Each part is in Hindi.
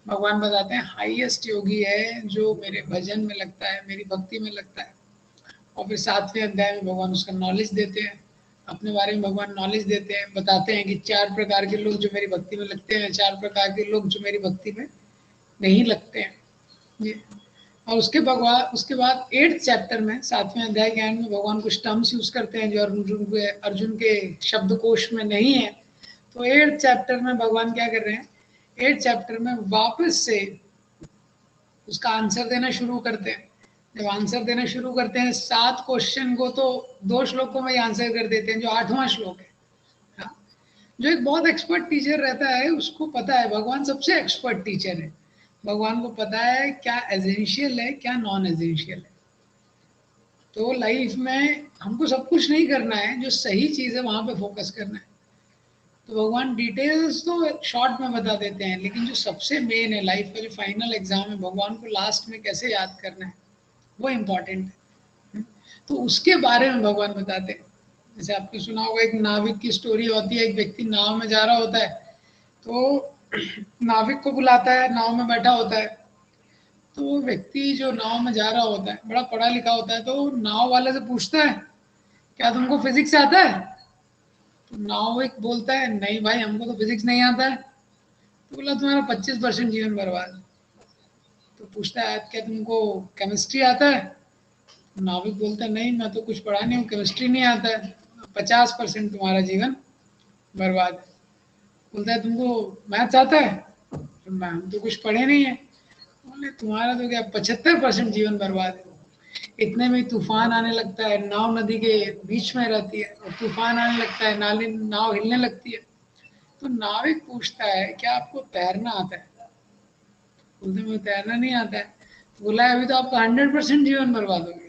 भगवान बताते हैं हाईएस्ट योगी है जो मेरे भजन में लगता है, मेरी भक्ति में लगता है। और फिर 7वें अध्याय में भगवान उसका नॉलेज देते हैं, अपने बारे में भगवान नॉलेज देते हैं, बताते हैं कि 4 प्रकार के लोग जो मेरी भक्ति में लगते हैं, 4 प्रकार के लोग जो मेरी भक्ति में नहीं लगते हैं। ये और उसके बाद 8th चैप्टर में 7वें अध्याय के एंड में भगवान कुछ टर्म्स यूज करते हैं जो अर्जुन के शब्दकोश में नहीं है। तो 8th चैप्टर में भगवान क्या कर रहे हैं, 8th चैप्टर में वापस से उसका आंसर देना शुरू करते हैं। जब आंसर देना शुरू करते हैं 7 क्वेश्चन को तो 2 श्लोकों में ही आंसर कर देते हैं, जो 8वां श्लोक है। हाँ, जो एक बहुत एक्सपर्ट टीचर रहता है उसको पता है भगवान सबसे एक्सपर्ट टीचर है। भगवान को पता है क्या एसेंशियल है, क्या नॉन एसेंशियल है। तो लाइफ में हमको सब कुछ नहीं करना है, जो सही चीज़ है वहां पे फोकस करना है। तो भगवान डिटेल्स तो शॉर्ट में बता देते हैं, लेकिन जो सबसे मेन है लाइफ का, जो फाइनल एग्जाम है, भगवान को लास्ट में कैसे याद करना है, वो इम्पोर्टेंट है। तो उसके बारे में भगवान बताते हैं। जैसे आपने सुना होगा एक नाविक की स्टोरी होती है, एक व्यक्ति नाव में जा रहा होता है, तो नाविक को बुलाता है, नाव में बैठा होता है। तो वो व्यक्ति जो नाव में जा रहा होता है बड़ा पढ़ा लिखा होता है, तो नाव वाले से पूछता है क्या तुमको फिजिक्स आता है? तो नाविक बोलता है नहीं भाई, हमको तो फिजिक्स नहीं आता है। तो बोला तुम्हारा 25% जीवन बर्बाद। तो पूछता है क्या तुमको केमिस्ट्री आता है? नाविक बोलता है नहीं, मैं तो कुछ पढ़ा नहीं हूँ, केमिस्ट्री नहीं आता है। 50% तुम्हारा जीवन बर्बाद है। बोलता है तुमको मैथ्स आता है? तो मैम तो कुछ पढ़े नहीं है। बोले तुम्हारा तो क्या 75% जीवन बर्बाद है। इतने में तूफान आने लगता है, नाव नदी के बीच में रहती है और तूफान आने लगता है, नाव हिलने लगती है। तो नाविक पूछता है क्या आपको तैरना आता है? बोलते मुझे तैरना नहीं आता है। तो बोला अभी तो आपका 100% जीवन बर्बाद हो गया।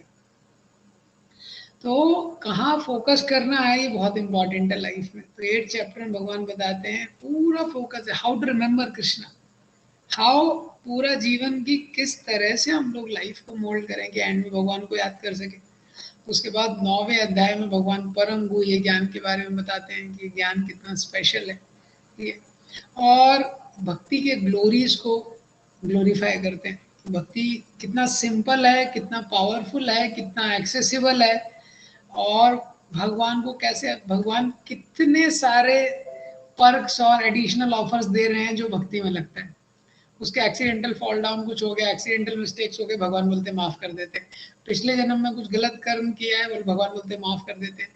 तो कहाँ फोकस करना है ये बहुत इंपॉर्टेंट है लाइफ में। तो 8th चैप्टर में भगवान बताते हैं पूरा फोकस है how to remember Krishna, how पूरा जीवन की किस तरह से हम लोग लाइफ को मोल्ड करें कि एंड में भगवान को याद कर सके। उसके बाद 9वें अध्याय में भगवान परम गुह्य ज्ञान के बारे में बताते हैं कि ज्ञान कितना स्पेशल है ये, और भक्ति के ग्लोरीज को ग्लोरीफाई करते हैं। भक्ति कितना सिंपल है, कितना पावरफुल है, कितना एक्सेसिबल है, और भगवान को कैसे भगवान कितने सारे पर्क्स और एडिशनल ऑफर्स दे रहे हैं जो भक्ति में लगता है। उसके एक्सीडेंटल फॉल डाउन कुछ हो गया, एक्सीडेंटल मिस्टेक्स हो गए, भगवान बोलते माफ कर देते हैं। पिछले जन्म में कुछ गलत कर्म किया है, भगवान बोलते माफ कर देते हैं।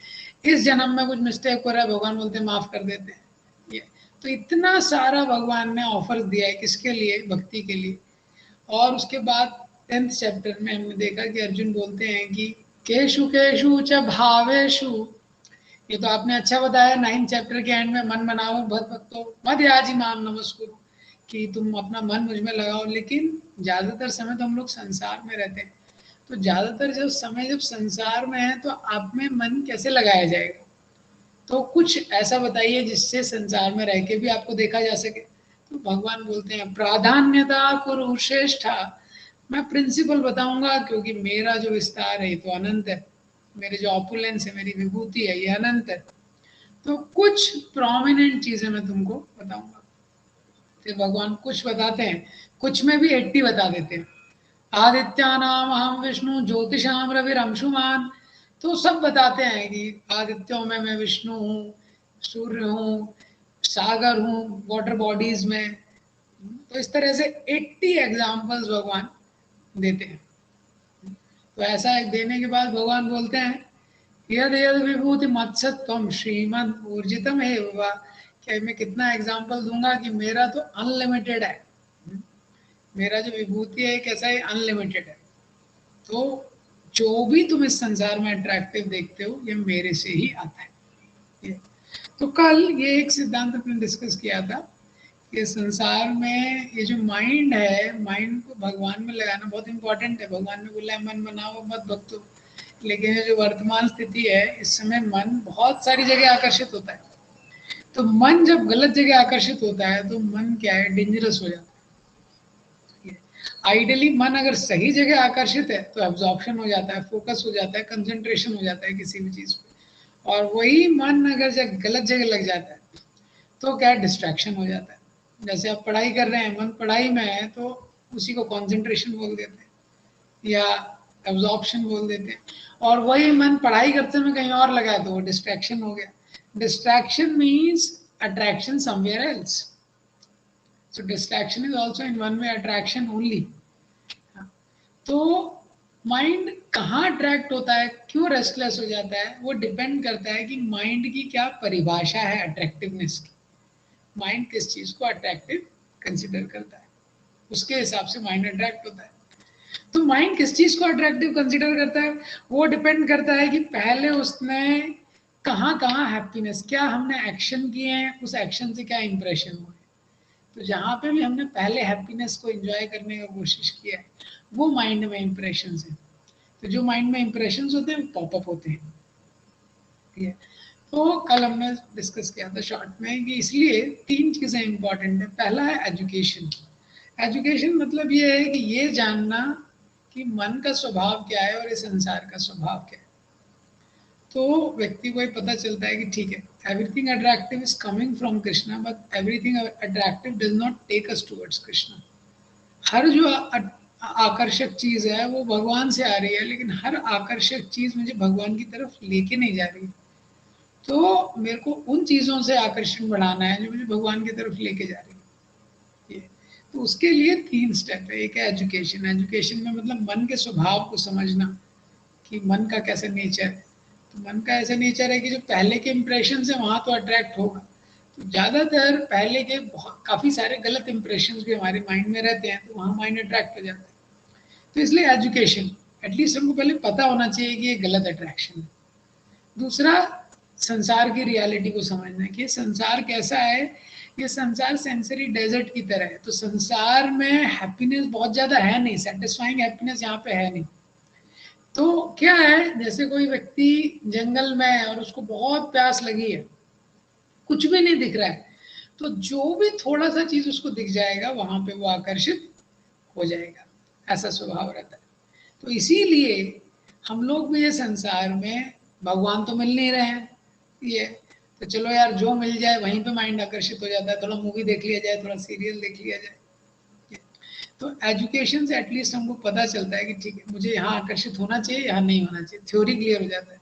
इस जन्म में कुछ मिस्टेक हो रहा है, भगवान बोलते माफ कर देते हैं। ये तो इतना सारा भगवान ने ऑफर दिया है, किसके लिए? भक्ति के लिए। और उसके बाद 10th चैप्टर में हमने देखा कि अर्जुन बोलते हैं कि केशु केशु च भावेशु, ये तो आपने अच्छा बताया 9th चैप्टर के एंड में, मन बनाओ भक्त भक्तो मद याजी माम नमस्कुरु, कि तुम अपना मन मुझ में लगाओ। लेकिन ज्यादातर समय तो हम लोग संसार में रहते हैं, तो ज्यादातर जब संसार में है तो आप में मन कैसे लगाया जाएगा? तो कुछ ऐसा बताइए जिससे संसार में रह के भी आपको देखा जा सके। तो भगवान बोलते हैं प्राधान्यता कुरु श्रेष्ठा, मैं प्रिंसिपल बताऊंगा क्योंकि मेरा जो विस्तार है ये तो अनंत है, मेरे जो ऑपुलेंस है, मेरी विभूति है, ये अनंत है। तो कुछ प्रोमिनेंट चीजें मैं तुमको बताऊंगा। फिर भगवान कुछ बताते हैं, कुछ में भी 80 बता देते हैं। आदित्यानाम अहम विष्णु ज्योतिषाम रविरंशुमान, तो सब बताते हैं कि आदित्यों में मैं विष्णु हूँ, सूर्य हूँ, सागर हूँ, वाटर बॉडीज में। तो इस तरह से 80 एग्जाम्पल्स भगवान देते हैं। तो ऐसा एक देने के बाद भगवान बोलते हैं यद यद विभूति मत्सत्वम श्रीमद ऊर्जितम है वा, क्या मैं कितना एग्जाम्पल दूंगा कि मेरा तो अनलिमिटेड है। मेरा जो विभूति है कैसा है? अनलिमिटेड है। तो जो भी तुम इस संसार में अट्रैक्टिव देखते हो ये मेरे से ही आता है। ये तो कल ये एक सिद्धांत अपने डिस्कस किया था कि संसार में ये जो माइंड है, माइंड को भगवान में लगाना बहुत इंपॉर्टेंट है। भगवान ने बोला है मन बनाओ मत भक्तो, लेकिन ये जो वर्तमान स्थिति है इस समय मन बहुत सारी जगह आकर्षित होता है। तो मन जब गलत जगह आकर्षित होता है तो मन क्या है? डेंजरस हो जाता है। आइडियली मन अगर सही जगह आकर्षित है तो एब्जॉर्प्शन हो जाता है, फोकस हो जाता है, कंसंट्रेशन हो जाता है किसी भी चीज पे। और वही मन अगर जब गलत जगह लग जाता है तो क्या डिस्ट्रैक्शन हो जाता है। जैसे आप पढ़ाई कर रहे हैं, मन पढ़ाई में है तो उसी को कंसंट्रेशन बोल देते हैं या एब्जॉर्प्शन बोल देते हैं, और वही मन पढ़ाई करते में कहीं और लगा है तो वो डिस्ट्रैक्शन हो गया। Distraction means attraction somewhere else, so distraction is also in one way attraction only. तो माइंड कहाँ अट्रैक्ट होता है, क्यों रेस्टलेस हो जाता है, वो डिपेंड करता है कि माइंड की क्या परिभाषा है अट्रैक्टिवनेस की। माइंड किस चीज को अट्रैक्टिव कंसिडर करता है, उसके हिसाब से माइंड अट्रैक्ट होता है। तो माइंड किस चीज को अट्रैक्टिव कंसिडर करता है, वो डिपेंड करता है कि पहले उसने कहाँ कहाँ हैप्पीनेस, क्या हमने एक्शन किए हैं, उस एक्शन से क्या इंप्रेशन हुए। तो जहाँ पे भी हमने पहले हैप्पीनेस को एंजॉय करने की कोशिश किया है, वो माइंड में इंप्रेशन है। तो जो माइंड में इंप्रेशन होते हैं वो पॉपअप होते हैं। ठीक है, तो कल हमने डिस्कस किया था शॉर्ट में कि इसलिए 3 चीजें इंपॉर्टेंट है। पहला है एजुकेशन। एजुकेशन मतलब ये है कि ये जानना कि मन का स्वभाव क्या है और इस संसार का स्वभाव क्या है। तो व्यक्ति को ये पता चलता है कि ठीक है, everything attractive is coming from Krishna, but everything attractive does not take us towards Krishna. हर जो आकर्षक चीज है वो भगवान से आ रही है, लेकिन हर आकर्षक चीज मुझे भगवान की तरफ लेके नहीं जा रही। तो मेरे को उन चीजों से आकर्षण बढ़ाना है जो मुझे भगवान की तरफ लेके जा रही है। तो उसके लिए 3 स्टेप है। एक है एजुकेशन। एजुकेशन में मतलब मन के स्वभाव को समझना कि मन का कैसा नेचर है। तो मन का ऐसा नेचर है कि जो पहले के इंप्रेशन है वहां तो अट्रैक्ट होगा। तो ज्यादातर पहले के काफी सारे गलत इंप्रेशन भी हमारे माइंड में रहते हैं, तो वहां माइंड अट्रैक्ट हो जाता है। तो इसलिए एजुकेशन, एटलीस्ट हमको पहले पता होना चाहिए कि ये गलत अट्रैक्शन है। दूसरा, संसार की रियलिटी को समझना कि संसार कैसा है। ये संसार सेंसरी डेजर्ट की तरह है। तो संसार में हैप्पीनेस बहुत ज्यादा है नहीं, सेटिस्फाइंग हैप्पीनेस यहाँ पे है नहीं। तो क्या है, जैसे कोई व्यक्ति जंगल में है और उसको बहुत प्यास लगी है, कुछ भी नहीं दिख रहा है, तो जो भी थोड़ा सा चीज उसको दिख जाएगा वहां पे वो आकर्षित हो जाएगा, ऐसा स्वभाव रहता है। तो इसीलिए हम लोग भी ये संसार में, भगवान तो मिल नहीं रहे हैं ये, तो चलो यार जो मिल जाए वहीं पे माइंड आकर्षित हो जाता है, थोड़ा मूवी देख लिया जाए, थोड़ा सीरियल देख लिया जाए। तो एजुकेशन से एटलीस्ट हमको पता चलता है कि ठीक है, मुझे यहाँ आकर्षित होना चाहिए, यहाँ नहीं होना चाहिए, थ्योरी क्लियर हो जाता है।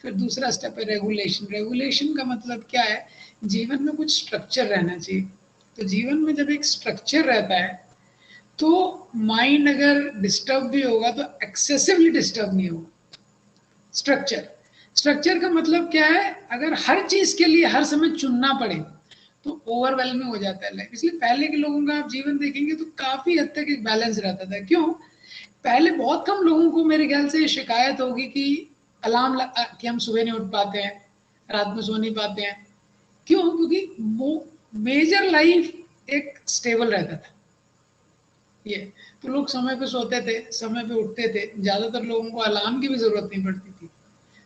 फिर दूसरा स्टेप है रेगुलेशन। रेगुलेशन का मतलब क्या है, जीवन में कुछ स्ट्रक्चर रहना चाहिए। तो जीवन में जब एक स्ट्रक्चर रहता है तो माइंड अगर डिस्टर्ब भी होगा तो एक्सेसिवली डिस्टर्ब नहीं होगा। स्ट्रक्चर, स्ट्रक्चर का मतलब क्या है, अगर हर चीज के लिए हर समय चुनना पड़े तो ओवरवेलमिंग हो जाता है लाइफ। इसलिए पहले के लोगों का आप जीवन देखेंगे तो काफी हद तक एक बैलेंस रहता था। क्यों, पहले बहुत कम लोगों को मेरे ख्याल से शिकायत होगी कि अलार्म कि हम सुबह नहीं उठ पाते हैं, रात में सो नहीं पाते हैं। क्यों, क्योंकि वो मेजर लाइफ एक स्टेबल रहता था। ये तो लोग समय पे सोते थे, समय पे उठते थे, ज्यादातर लोगों को अलार्म की भी जरूरत नहीं पड़ती थी।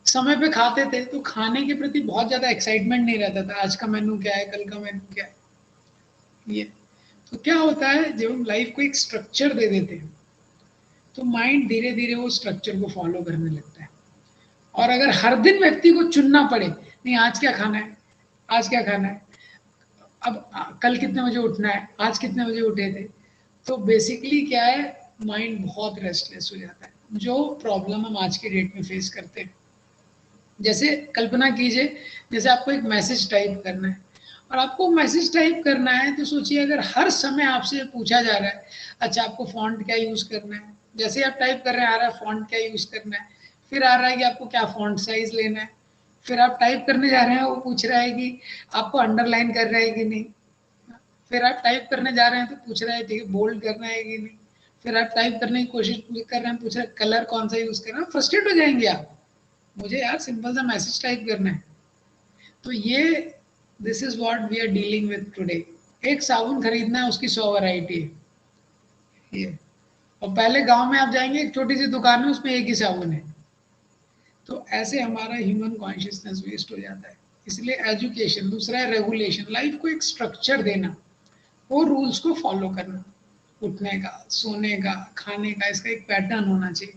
समय पे खाते थे, तो खाने के प्रति बहुत ज्यादा एक्साइटमेंट नहीं रहता था, आज का मेनू क्या है, कल का मेनू क्या है। ये तो क्या होता है, जब हम लाइफ को एक स्ट्रक्चर दे देते हैं तो माइंड धीरे धीरे वो स्ट्रक्चर को फॉलो करने लगता है। और अगर हर दिन व्यक्ति को चुनना पड़े, नहीं आज क्या खाना है, आज क्या खाना है, अब कल कितने बजे उठना है, आज कितने बजे उठे थे, तो बेसिकली क्या है, माइंड बहुत रेस्टलेस हो जाता है। जो प्रॉब्लम हम आज के डेट में फेस करते हैं, जैसे कल्पना कीजिए, जैसे आपको एक मैसेज टाइप करना है और आपको मैसेज टाइप करना है, तो सोचिए अगर हर समय आपसे पूछा जा रहा है, अच्छा आपको फॉन्ट क्या यूज करना है, जैसे आप टाइप कर रहे हैं आ रहा है फॉन्ट क्या यूज करना है, फिर आ रहा है कि आपको क्या फॉन्ट साइज लेना है, फिर आप टाइप करने जा रहे हैं, वो पूछ रहा है कि आपको अंडरलाइन कर रहा है कि नहीं, फिर आप टाइप करने जा रहे हैं तो पूछ रहा है ठीक है बोल्ड करना है कि नहीं, फिर आप टाइप करने की कोशिश कर रहे हैं, पूछ रहे हैं कलर कौन सा यूज करना है, फ्रस्ट्रेट हो जाएंगे आप, मुझे यार सिंपल सा मैसेज टाइप करना है। तो ये this is what we are dealing with today. एक साबुन खरीदना है, उसकी 100 वैरायटी है ये, और पहले गांव में आप जाएंगे एक छोटी सी दुकान है, उसमें एक ही साबुन है। तो ऐसे हमारा ह्यूमन कॉन्शियसनेस वेस्ट हो जाता है। इसलिए एजुकेशन। दूसरा है रेगुलेशन, लाइफ को एक स्ट्रक्चर देना, वो रूल्स को फॉलो करना, उठने का, सोने का, खाने का, इसका एक पैटर्न होना चाहिए।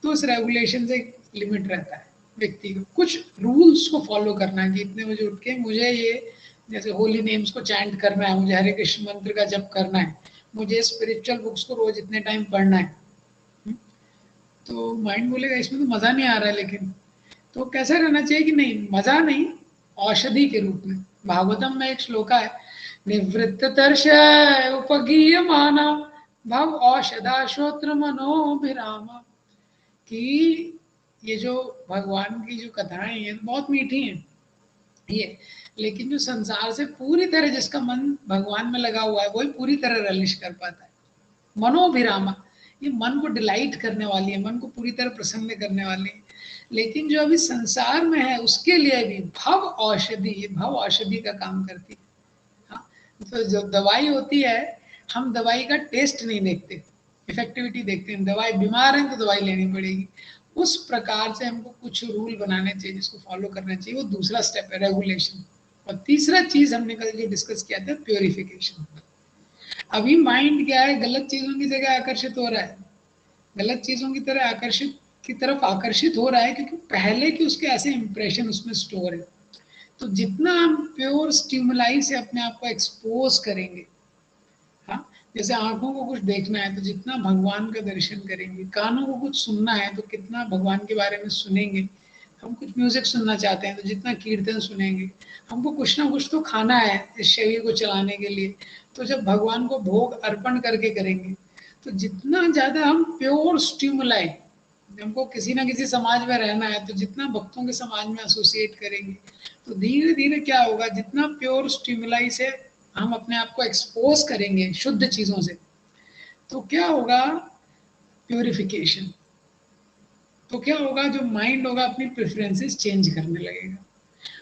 तो उस रेगुलेशन से एक लिमिट रहता है व्यक्ति को, कुछ रूल्स को फॉलो करना कि इतने बजे उठ के मुझे ये जैसे होली नेम्स को चैंट करना है, मुझे हरे कृष्ण मंत्र का जप करना है, मुझे स्पिरिचुअल बुक्स को रोज इतने टाइम पढ़ना है, तो माइंड बोलेगा इसमें तो मजा नहीं आ रहा है। लेकिन तो कैसा रहना चाहिए कि नहीं, मजा नहीं, औषधि के रूप में। भागवतम में एक श्लोका है, निवृत्त तर्ष उपगीय माना भव औषधा श्रोत्र मनोभिरामा, कि ये जो भगवान की जो कथाएं हैं बहुत मीठी हैं ये, लेकिन जो संसार से पूरी तरह जिसका मन भगवान में लगा हुआ है वही पूरी तरह रलिश कर पाता है। मनोभिरामा, ये मन को डिलाइट करने वाली है, मन को पूरी तरह प्रसन्न करने वाली है। लेकिन जो अभी संसार में है उसके लिए भी भव औषधि, ये भव औषधि का काम करती है। हाँ, तो जो दवाई होती है, हम दवाई का टेस्ट नहीं देखते, इफेक्टिविटी देखते हैं। दवाई, बीमार है तो दवाई लेनी पड़ेगी, उस प्रकार से हमको कुछ रूल बनाने चाहिए जिसको फॉलो करना चाहिए। वो दूसरा स्टेप है, रेगुलेशन। और तीसरा चीज हमने कल जो डिस्कस किया था, प्योरिफिकेशन। अभी माइंड क्या है, गलत चीजों की जगह आकर्षित हो रहा है, गलत चीजों की तरह आकर्षित हो रहा है, क्योंकि पहले की उसके ऐसे इंप्रेशन उसमें स्टोर है। तो जितना हम प्योर स्टिमुलाई से अपने आप को एक्सपोज करेंगे, हाँ, जैसे आंखों को कुछ देखना है तो जितना भगवान का दर्शन करेंगे, कानों को कुछ सुनना है तो कितना भगवान के बारे में सुनेंगे, हम कुछ म्यूजिक सुनना चाहते हैं तो जितना कीर्तन सुनेंगे, हमको कुछ ना कुछ तो खाना है इस शरीर को चलाने के लिए, तो जब भगवान को भोग अर्पण करके करेंगे, तो जितना ज्यादा हम प्योर स्टिमुलाई, हमको किसी ना किसी समाज में रहना है तो जितना भक्तों के समाज में एसोसिएट करेंगे, तो धीरे धीरे क्या होगा, जितना प्योर स्टिमुलाई से हम अपने आप को एक्सपोज करेंगे शुद्ध चीजों से, तो क्या होगा, प्योरिफिकेशन। तो क्या होगा, जो माइंड होगा अपनी प्रेफरेंसेस चेंज करने लगेगा।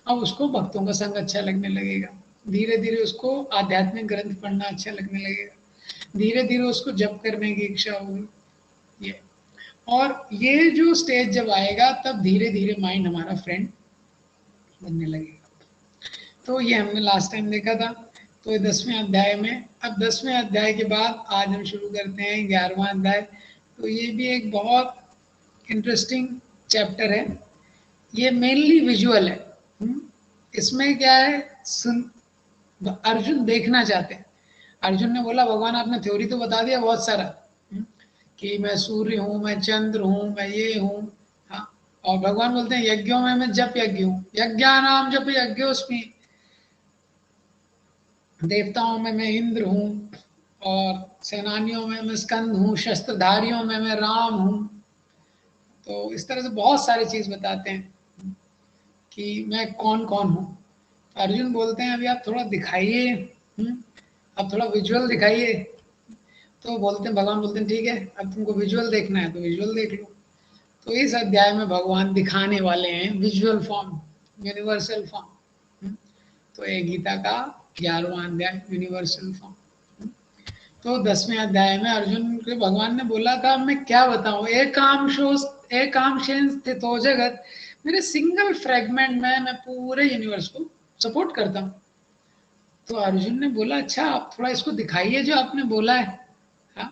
अब उसको भक्तों का संग अच्छा लगने लगेगा, धीरे धीरे उसको आध्यात्मिक ग्रंथ पढ़ना अच्छा लगने लगेगा, धीरे धीरे उसको जप करने की इच्छा होगी। ये, और ये जो स्टेज जब आएगा तब धीरे धीरे माइंड हमारा फ्रेंड बनने लगेगा। तो ये हमने लास्ट टाइम देखा था। तो ये 10वें अध्याय में, अब 10वें अध्याय के बाद आज हम शुरू करते हैं 11वां अध्याय। तो ये भी एक बहुत इंटरेस्टिंग चैप्टर है, ये मेनली विजुअल है। इसमें क्या है, अर्जुन देखना चाहते हैं। अर्जुन ने बोला भगवान आपने थ्योरी तो बता दिया बहुत सारा, कि मैं सूर्य हूँ, मैं चंद्र हूँ, मैं ये हूँ, हाँ, और भगवान बोलते हैं यज्ञों में मैं जप यज्ञ हूँ, यज्ञानाम जप यज्ञोस्मि, देवताओं में मैं इंद्र हूँ, और सेनानियों में मैं स्कंद हूँ, शस्त्रधारियों में मैं राम हूँ। तो इस तरह से बहुत सारी चीज बताते हैं कि मैं कौन कौन हूँ। अर्जुन बोलते हैं अभी आप थोड़ा दिखाइए, अब थोड़ा विजुअल दिखाइए। तो बोलते हैं, भगवान बोलते हैं ठीक है, अब तुमको विजुअल देखना है तो विजुअल देख लो। तो इस अध्याय में भगवान दिखाने वाले हैं विजुअल फॉर्म, यूनिवर्सल फॉर्म। तो ये गीता का 11वां अध्याय, यूनिवर्सल फॉर्म। तो 10वें अध्याय में अर्जुन के भगवान ने बोला था मैं क्या बताऊं, एकांशेन स्थितो जगत, मेरे सिंगल फ्रेगमेंट में मैं पूरे यूनिवर्स को सपोर्ट करता हूँ। तो अर्जुन ने बोला अच्छा आप थोड़ा इसको दिखाइए जो आपने बोला है। हाँ,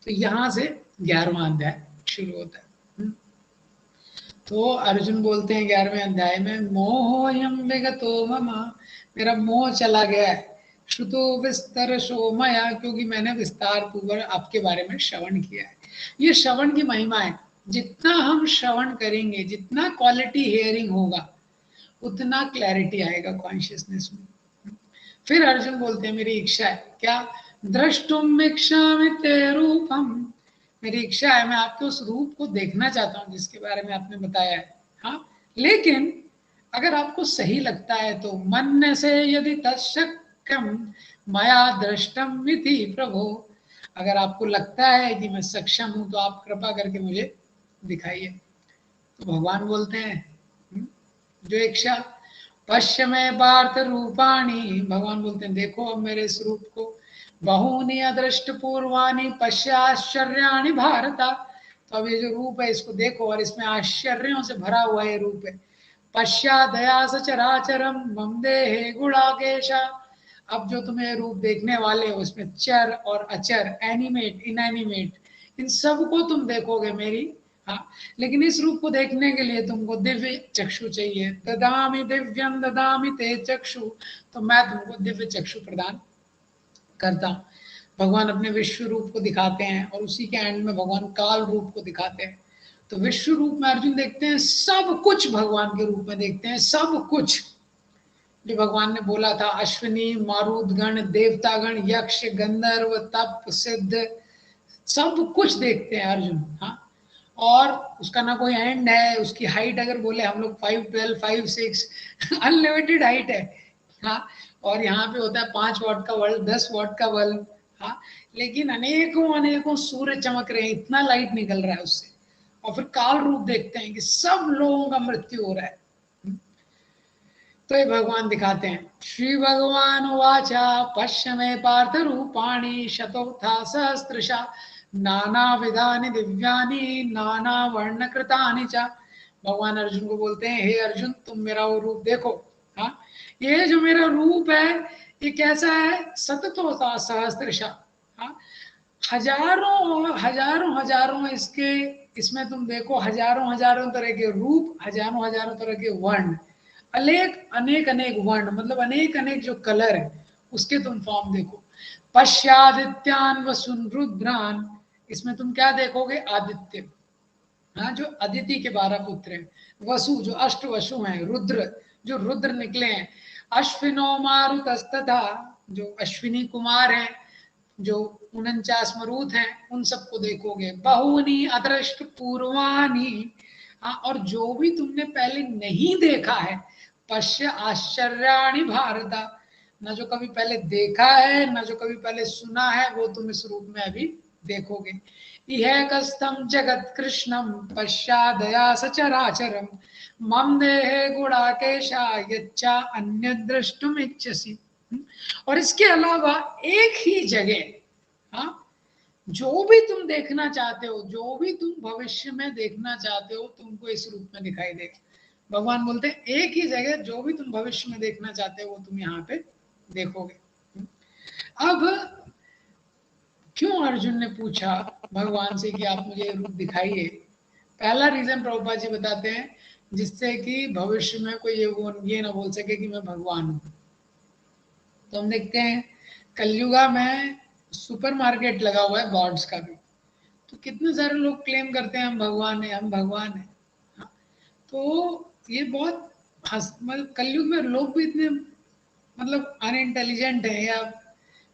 तो यहाँ से 11वां अध्याय शुरू होता है। तो अर्जुन बोलते हैं 11वें अध्याय में, मोहोयम विगतो मम, मेरा मोह चला गया है, श्रुतो विस्तर सोमया, क्योंकि मैंने विस्तार पूर्वक आपके बारे में श्रवण किया है। ये श्रवण की महिमा है, जितना हम श्रवण करेंगे, जितना क्वालिटी हियरिंग होगा, उतना क्लैरिटी आएगा कॉन्शियसनेस में। फिर अर्जुन बोलते हैं मेरी इच्छा है क्या, द्रष्टुम इच्छामि ते रूपम, मेरी इच्छा है मैं आपके उस रूप को देखना चाहता हूँ जिसके बारे में आपने बताया है। हाँ, लेकिन अगर आपको सही लगता है तो मन से यदि तत्शक्यम मया दृष्टम विधि प्रभो, अगर आपको लगता है कि मैं सक्षम हूं तो आप कृपा करके मुझे दिखाइए। तो भगवान बोलते हैं जो इच्छा, पश्य में पार्थ रूपाणी, भगवान बोलते हैं देखो अब मेरे इस रूप को, बहूनि अदृष्ट पूर्वाणी पश्याश्चर्याणि भारता, तो अब ये जो रूप है इसको देखो और इसमें आश्चर्यों से भरा हुआ ये रूप है। पश्या दया सचराचरम मम देहे गुणाकेशा, अब जो तुम्हें रूप देखने वाले हो उसमें चर और अचर, एनिमेट, इनएनिमेट, इन सबको तुम देखोगे मेरी हाँ, लेकिन इस रूप को देखने के लिए तुमको दिव्य चक्षु चाहिए। ददामि दिव्यम ददामि ते चक्षु, तो मैं तुमको दिव्य चक्षु प्रदान करता हूँ। भगवान अपने विश्व रूप को दिखाते हैं और उसी के एंड में भगवान काल रूप को दिखाते हैं। तो विश्व रूप में अर्जुन देखते हैं सब कुछ, भगवान के रूप में देखते हैं सब कुछ जो भगवान ने बोला था, अश्विनी मारुदगण देवतागण यक्ष गंधर्व तप सिद्ध, सब कुछ देखते हैं अर्जुन। हाँ, और उसका ना कोई एंड है, उसकी हाइट अगर बोले हम लोग 5'12", 5'6", अनलिमिटेड हाइट है। हाँ, और यहाँ पे होता है 5 वाट का बल्ब, 10 वाट का बल्ब। हाँ, लेकिन अनेकों अनेकों सूर्य चमक रहे हैं, इतना लाइट निकल रहा है उससे। और फिर काल रूप देखते हैं कि सब लोगों का मृत्यु हो रहा है। तो ये भगवान दिखाते हैं। श्री भगवान वाचा पश्य मे पार्थ रूपाणी शतोथा सहस्त्रशा नाना विधानि दिव्यानि नाना वर्ण कृतानि च। भगवान अर्जुन को बोलते हैं, हे अर्जुन तुम मेरा वो रूप देखो। हाँ, ये जो मेरा रूप है ये कैसा है, शतोथा सहस्त्रशा। हाँ, हजारों हजारों हजारों इसके, इसमें तुम देखो हजारों हजारों तरह के रूप, हजारों हजारों तरह के वर्ण, अनेक अनेक अनेक वर्ण, मतलब अनेक अनेक जो कलर है उसके तुम फॉर्म देखो। पश्चादित्यान वसुन रुद्रान, इसमें तुम क्या देखोगे, आदित्य। हाँ, जो अदिति के 12 पुत्र हैं, वसु जो अष्ट वसु हैं, रुद्र जो रुद्र निकले हैं, अश्विनो मारुतस्तथा जो अश्विनी कुमार हैं, जो 49 मरुत हैं, उन सबको देखोगे। बहुनी अदृष्ट पूर्वानी, हाँ, और जो भी तुमने पहले नहीं देखा है, पश्य आश्चर्याणि भारत, न जो कभी पहले देखा है न जो कभी पहले सुना है, वो तुम इस रूप में अभी देखोगे। यह कस्तम जगत कृष्णम पश्चादया सचराचरम मम देहे गुणाकेशा यच्चा अन्य द्रष्टुम इच्छसि। और इसके अलावा एक ही जगह, हाँ, जो भी तुम देखना चाहते हो, जो भी तुम भविष्य में देखना चाहते हो, तुमको इस रूप में दिखाई देगा। भगवान बोलते हैं एक ही जगह जो भी तुम भविष्य में देखना चाहते हो वो तुम यहाँ पे देखोगे। अब क्यों अर्जुन ने पूछा भगवान से कि आप मुझे रूप दिखाइए? पहला रीजन प्रभुपाद जी बताते हैं, जिससे कि भविष्य में कोई ये ना बोल सके कि मैं भगवान हूं। तो हम देखते हैं कलयुगा में सुपरमार्केट लगा हुआ है गॉड्स का भी, तो कितने सारे लोग क्लेम करते हैं हम भगवान हैं, हम भगवान हैं। हाँ, तो ये बहुत मतलब कलयुग में लोग भी इतने मतलब अनइंटेलिजेंट है या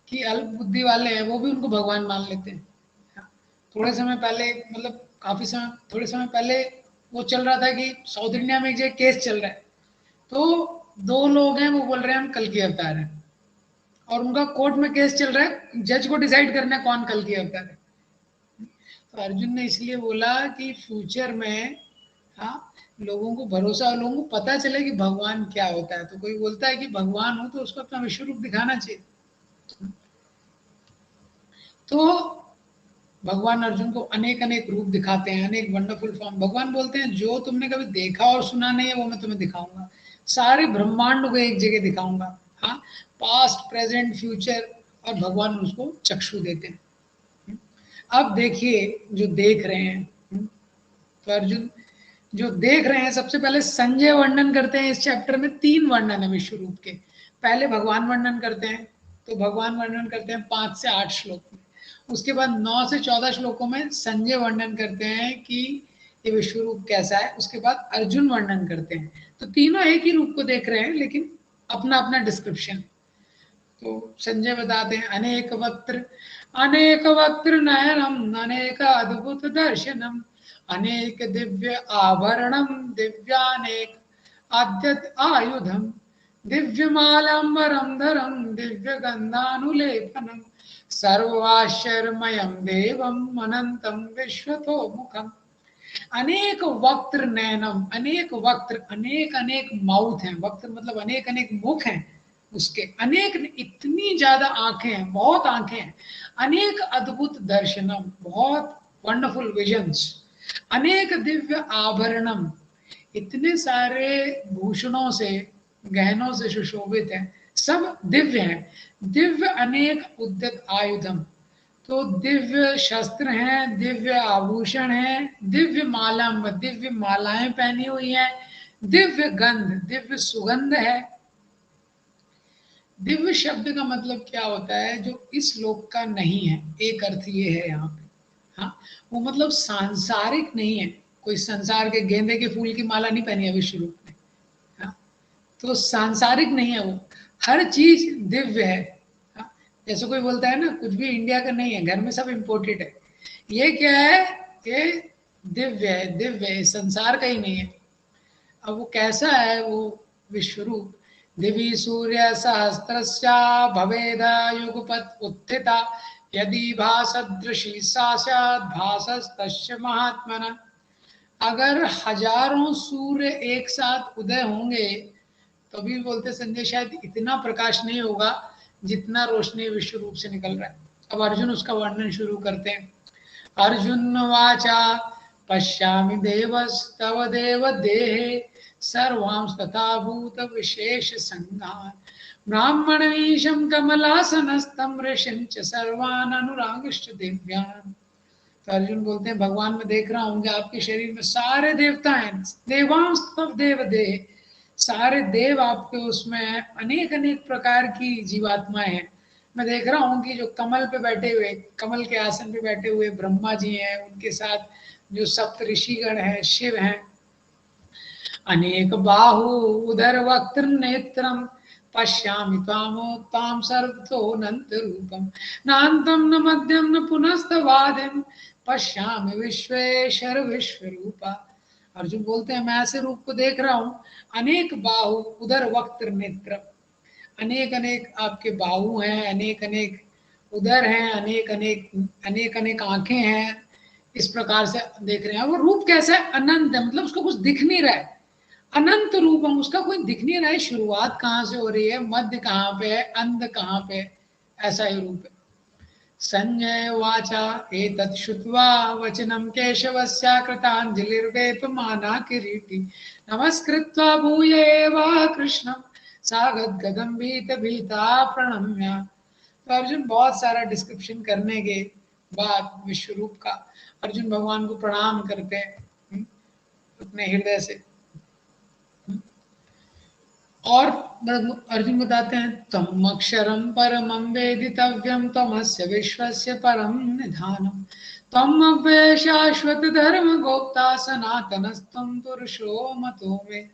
कि अल्प बुद्धि वाले हैं, वो भी उनको भगवान मान लेते हैं। हाँ, थोड़े समय पहले, मतलब काफी समय, थोड़े समय पहले वो चल रहा था कि साउथ इंडिया में एक केस चल रहा है, तो 2 लोग हैं वो बोल रहे हैं हम कल की अवतार हैं, और उनका कोर्ट में केस चल रहा है, जज को डिसाइड करना है कौन कल की अवतार है। तो अर्जुन ने इसलिए बोला कि फ्यूचर में, हाँ, लोगों को भरोसा और लोगों को पता चले कि भगवान क्या होता है। तो कोई बोलता है कि भगवान हो तो उसको अपना विश्व रूप दिखाना चाहिए। तो भगवान अर्जुन को अनेक अनेक रूप दिखाते हैं, अनेक वंडरफुल फॉर्म। भगवान बोलते हैं जो तुमने कभी देखा और सुना नहीं है वो मैं तुम्हें दिखाऊंगा, सारे ब्रह्मांड को एक जगह दिखाऊंगा। हाँ, पास्ट प्रेजेंट फ्यूचर, और भगवान उसको चक्षु देते हैं। अब देखिए जो देख रहे हैं, तो अर्जुन जो देख रहे हैं, सबसे पहले संजय वर्णन करते हैं। इस चैप्टर में 3 वर्णन है विश्व रूप के। पहले भगवान वर्णन करते हैं, तो भगवान वर्णन करते हैं 5 से 8 श्लोक में। उसके बाद 9 से 14 श्लोकों में संजय वर्णन करते हैं कि ये विश्व रूप कैसा है। उसके बाद अर्जुन वर्णन करते हैं। तो तीनों एक ही रूप को देख रहे हैं, लेकिन अपना अपना डिस्क्रिप्शन। तो संजय बताते हैं अनेक वक्त्र नयनम अनेक अद्भुत दर्शनम अनेक दिव्य आभरणम दिव्यानेक आद्यत आयुधम दिव्यमालंबरम धरम दिव्य गंधानुलेपनम सर्वाश्चर्यमयम देवम अनंतम विश्वतो मुखम। अनेक वक्त्र नयनम, अनेक वक्त्र, अनेक अनेक माउथ हैं, वक्त्र मतलब अनेक अनेक मुख हैं उसके, अनेक, इतनी ज्यादा आंखें हैं, बहुत आंखें हैं। अनेक अद्भुत दर्शनम, बहुत वंडरफुल विजन्स। अनेक दिव्य आभरणम, इतने सारे भूषणों से, गहनों से सुशोभित है, सब दिव्य हैं। दिव्य अनेक उद्यत आयुधम, तो दिव्य शस्त्र हैं, दिव्य आभूषण हैं, दिव्य मालाएं पहनी हुई हैं, दिव्य गंध, दिव्य सुगंध है। दिव्य शब्द का मतलब क्या होता है? जो इस लोक का नहीं है, एक अर्थ ये है यहाँ पे। हाँ, वो मतलब सांसारिक नहीं है, कोई संसार के गेंदे के फूल की माला नहीं पहनी है विश्व रूप ने। हाँ, तो सांसारिक नहीं है वो, हर चीज दिव्य है। हाँ, जैसे कोई बोलता है ना कुछ भी इंडिया का नहीं है, घर में सब इम्पोर्टेड है, ये क्या है? ये दिव्य है, दिव्य है, संसार का ही नहीं है। अब वो कैसा है वो विश्वरूप? दिवी सूर्य सहस्रस्या भवेदा युगपत उत्थिता यदि भासदृशी सा स्यात् भासस्तस्य महात्मना। अगर हजारों सूर्य एक साथ उदय होंगे तो भी बोलते संजय शायद इतना प्रकाश नहीं होगा जितना रोशनी विश्व रूप से निकल रहा है। अब अर्जुन उसका वर्णन शुरू करते हैं। अर्जुन वाचा पश्यामि देवस्तव देव देहे सर्वांस्तथा भूत विशेष संज्ञान ब्राह्मणमीशं कमलासनस्थं ऋषिं च सर्वान् अनुरागश्च दिव्यान्। तो अर्जुन बोलते हैं भगवान मैं देख रहा हूँ कि आपके शरीर में सारे देवता हैं, देवांस्तव देव देह, सारे देव आपके उसमें हैं, अनेक अनेक प्रकार की जीवात्माएं हैं। मैं देख रहा हूँ कि जो कमल पे बैठे हुए, कमल के आसन पे बैठे हुए ब्रह्मा जी हैं, उनके साथ जो सप्त ऋषिगण हैं, शिव हैं, अनेक बाहु उदर वक्त नेत्रम पश्यामि त्वाम सर्वतोऽनंत रूपम नान्तं न मध्यम न पुनस्तवादिम पश्यामि विश्वेश्वर विश्वरूपा। अर्जुन बोलते हैं मैं ऐसे रूप को देख रहा हूँ, अनेक बाहु उदर वक्त नेत्र, अनेक अनेक आपके बाहु हैं, अनेक अनेक उदर हैं, अनेक अनेक आंखें हैं, इस प्रकार से देख रहे हैं। वो रूप कैसा है? अनंत है, मतलब उसको कुछ दिख नहीं रहा है, अनंत रूपम, उसका कोई दिख नहीं रहा है, शुरुआत कहाँ से हो रही है, मध्य कहाँ पे है, अंत कहाँ पे है, ऐसा ही रूप है। संजय वाचा एतत् श्रुत्वा वचनं केशवस्य कृताञ्जलिर्वेपमाना किरीटी नमस्कृत्वा भूय एव कृष्णं सागद्गदं भीता प्रणम्य। तो अर्जुन बहुत सारा डिस्क्रिप्शन करने के बाद विश्वरूप का अर्जुन भगवान को प्रणाम करते हैं अपने हृदय से। और अर्जुन बताते हैं तम अक्षरम परमं वेदितव्यम तमस्य विश्वस्य परम निधानम तम अव्यय शाश्वत धर्म गोप्ता सनातनस्तम पुरुषो मतो में।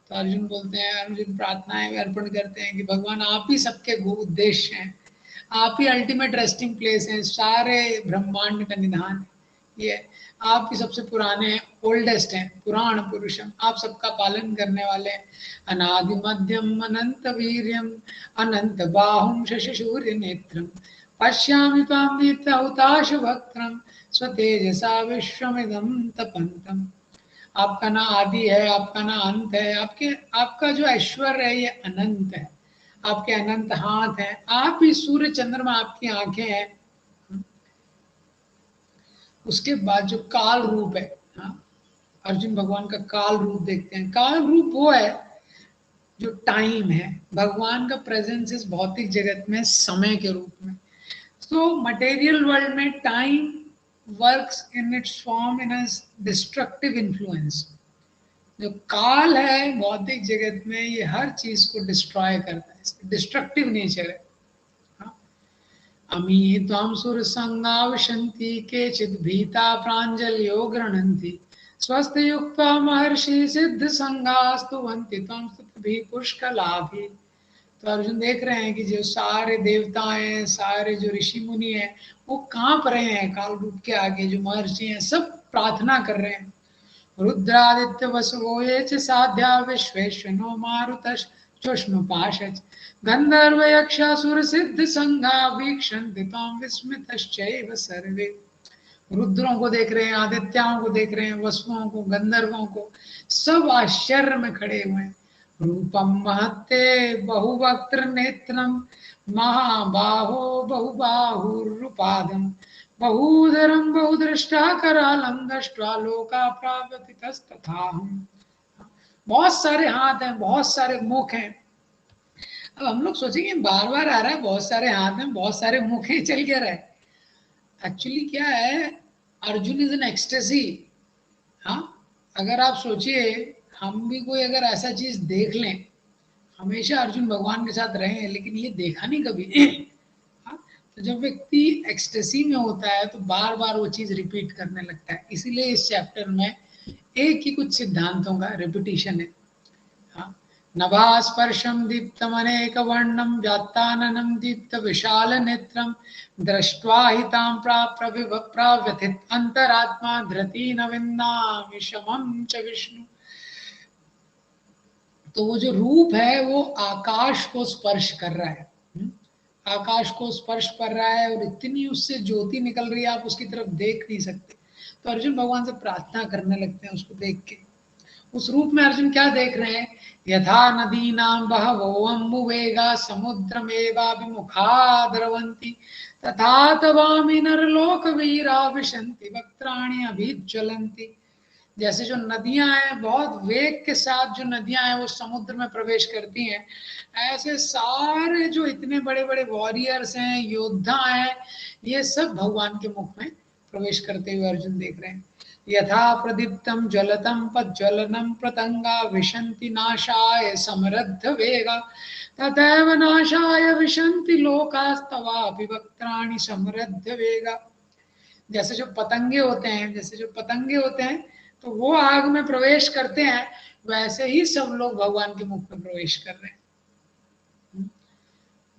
तो अर्जुन बोलते हैं, अर्जुन प्रार्थनाएं अर्पण करते हैं कि भगवान आप ही सबके उद्देश्य हैं, आप ही अल्टीमेट रेस्टिंग प्लेस हैं, सारे ब्रह्मांड का निधान है। ये आप ही सबसे पुराने हैं, ओल्डेस्ट हैं, पुराण पुरुषम, आप सबका पालन करने वाले हैं। अनादि मध्यम अनंत वीर्यम अनंत बाहुम शशि नेत्रम पश्यामि त्वां नित्यहुताश वक्त्रम स्वतेजसा विश्वमिदं तपन्तम। आपका ना आदि है, आपका ना अंत है, आपका जो ऐश्वर्य है ये अनंत है, आपके अनंत हाथ हैं, आप ही सूर्य चंद्रमा आपकी आंखें हैं। उसके बाद जो काल रूप है, हाँ, अर्जुन भगवान का काल रूप देखते हैं। काल रूप वो है जो टाइम है, भगवान का प्रेजेंस इस भौतिक जगत में समय के रूप में। सो मटेरियल वर्ल्ड में time works in its form in a destructive influence. जो काल है भौतिक जगत में ये हर चीज को डिस्ट्रॉय करता है, डिस्ट्रक्टिव नेचर है। अमी त्वां सुरसंगा विशन्ति केचित् भीता प्राञ्जलयो गृह्णन्ति स्वस्थयुक्ता महर्षि सिद्ध संगास्तुवन्ति त्वं स्तुतिभिः पुष्कलाभिः। तो अर्जुन देख रहे हैं कि जो सारे देवता हैं, सारे जो ऋषि मुनि हैं, वो कांप रहे हैं काल रूप के आगे। जो महर्षि हैं सब प्रार्थना कर रहे हैं। रुद्रादित्य वसवो ये च साध्या विश्वेश्वनो मारुतश्चोष्मपाशच गंधर्व यक्षासुर सिद्ध संघा वीक्षन्ति त्वां विस्मितश्चैव सर्वे। रुद्रों को देख रहे हैं, आदित्यों को देख रहे हैं, वसुओं को, गंधर्वों को, सब आश्चर्य में खड़े हुए हैं। रूपम महत्ते बहुवक्त्र नेत्रम महाबाहो बहुबाहुरुपादम बहुधरम बहुदृष्टा करालम दृष्ट्वा लोका प्राव्यतितस्तथाहम्। बहुत सारे हाथ हैं, बहुत सारे मुख हैं। अब हम लोग सोचेंगे बार बार आ रहा है बहुत सारे हाथ हैं बहुत सारे मुख हैं, चल क्या रहा है? एक्चुअली क्या है, अर्जुन इज एन एक्सटेसी। हाँ, अगर आप सोचिए, हम भी कोई अगर ऐसा चीज देख लें, हमेशा अर्जुन भगवान के साथ रहे हैं लेकिन ये देखा नहीं कभी। हाँ, तो जब व्यक्ति एक्सटेसी में होता है तो बार बार वो चीज रिपीट करने लगता है। इसीलिए इस चैप्टर में एक ही कुछ सिद्धांतों का रिपीटिशन है। हाँ, नभास्पर्शम दीप्तमनेक वर्णम व्यात्ताननम दीप्त विशाल नेत्रम दृष्ट्वा हितां प्राव्यथित अंतरात्मा धृति न विन्दामि शमं च विष्णु। तो वो जो रूप है वो आकाश को स्पर्श कर रहा है। आकाश को स्पर्श कर रहा है और इतनी उससे ज्योति निकल रही है, आप उसकी तरफ देख नहीं सकते। तो अर्जुन भगवान से प्रार्थना करने लगते हैं उसको देख के। उस रूप में अर्जुन क्या देख रहे हैं, यथा नदीनां बहवो अम्बुवेगा समुद्रमेवाभिमुखा द्रवन्ति तथा तवामि नरलोक वीरा विशन्ति वक्त्राणि अभिज्वलन्ति। जैसे जो नदियां हैं बहुत वेग के साथ, जो नदियां हैं वो समुद्र में प्रवेश करती हैं, ऐसे सारे जो इतने बड़े बड़े वॉरियर्स हैं, योद्धा हैं, ये सब भगवान के मुख में प्रवेश करते हुए अर्जुन देख रहे हैं। यथा प्रदीप्तम ज्वलतम पज्ज्वलनम प्रतंगा विशन्ति नाशाय समृद्ध वेगा तथैव नाशाय विशन्ति लोकास्तवापि वक्त्राणि समृद्ध वेगा। जैसे जो पतंगे होते हैं, जैसे जो पतंगे होते हैं तो वो आग में प्रवेश करते हैं, वैसे ही सब लोग भगवान के मुख में प्रवेश कर रहे हैं।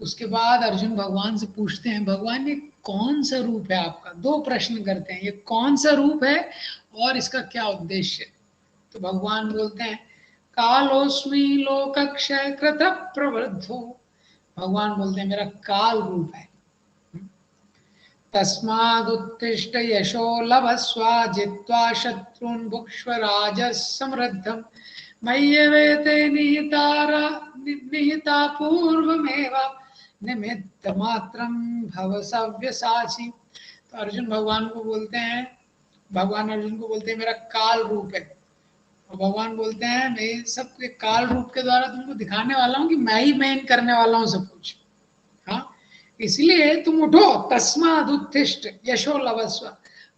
उसके बाद अर्जुन भगवान से पूछते हैं, भगवान ये कौन सा रूप है आपका? दो प्रश्न करते हैं, ये कौन सा रूप है और इसका क्या उद्देश्य है? तो भगवान बोलते हैं, कालोस्मि लोकक्षय कृत प्रवृद्धो। भगवान बोलते हैं मेरा काल रूप है। तस्मादुत्तिष्ठ यशो लभस्व जित्वा शत्रून् भुक्ष्व राजः समृद्धम् मय्येवेते निहिता पूर्वमेव निमित्त मात्रं भव सव्यसाची। तो अर्जुन भगवान को बोलते हैं, भगवान अर्जुन को बोलते हैं मेरा काल रूप है। और भगवान बोलते हैं मैं सबके काल रूप के द्वारा तुमको दिखाने वाला हूँ कि मैं ही मेन करने वाला हूँ सब कुछ। हाँ, इसलिए तुम उठो, तस्माद उत्तिष्ठ यशो लभस्व,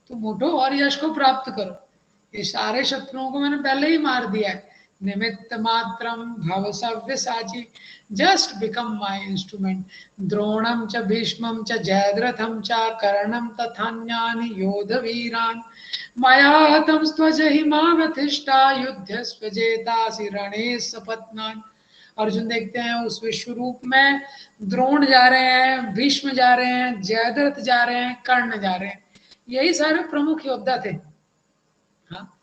तुम उठो और यश को प्राप्त करो। ये सारे शत्रुओं को मैंने पहले ही मार दिया है। निमित्त मात्रम भव सव्यसाची, जस्ट बिकम माय इंस्ट्रूमेंट। द्रोणम च भीष्मम च जयद्रथम च कर्णम तथान्यानि योध वीरान मया हतं स्वजहिमावतिष्ठा युध्यस्व जेतासि रणे सपत्नान्। अर्जुन देखते हैं उस विश्व रूप में द्रोण जा रहे हैं, भीष्म जा रहे हैं, जयद्रथ जा रहे हैं, कर्ण जा रहे हैं, यही सारे प्रमुख योद्धा थे। हाँ,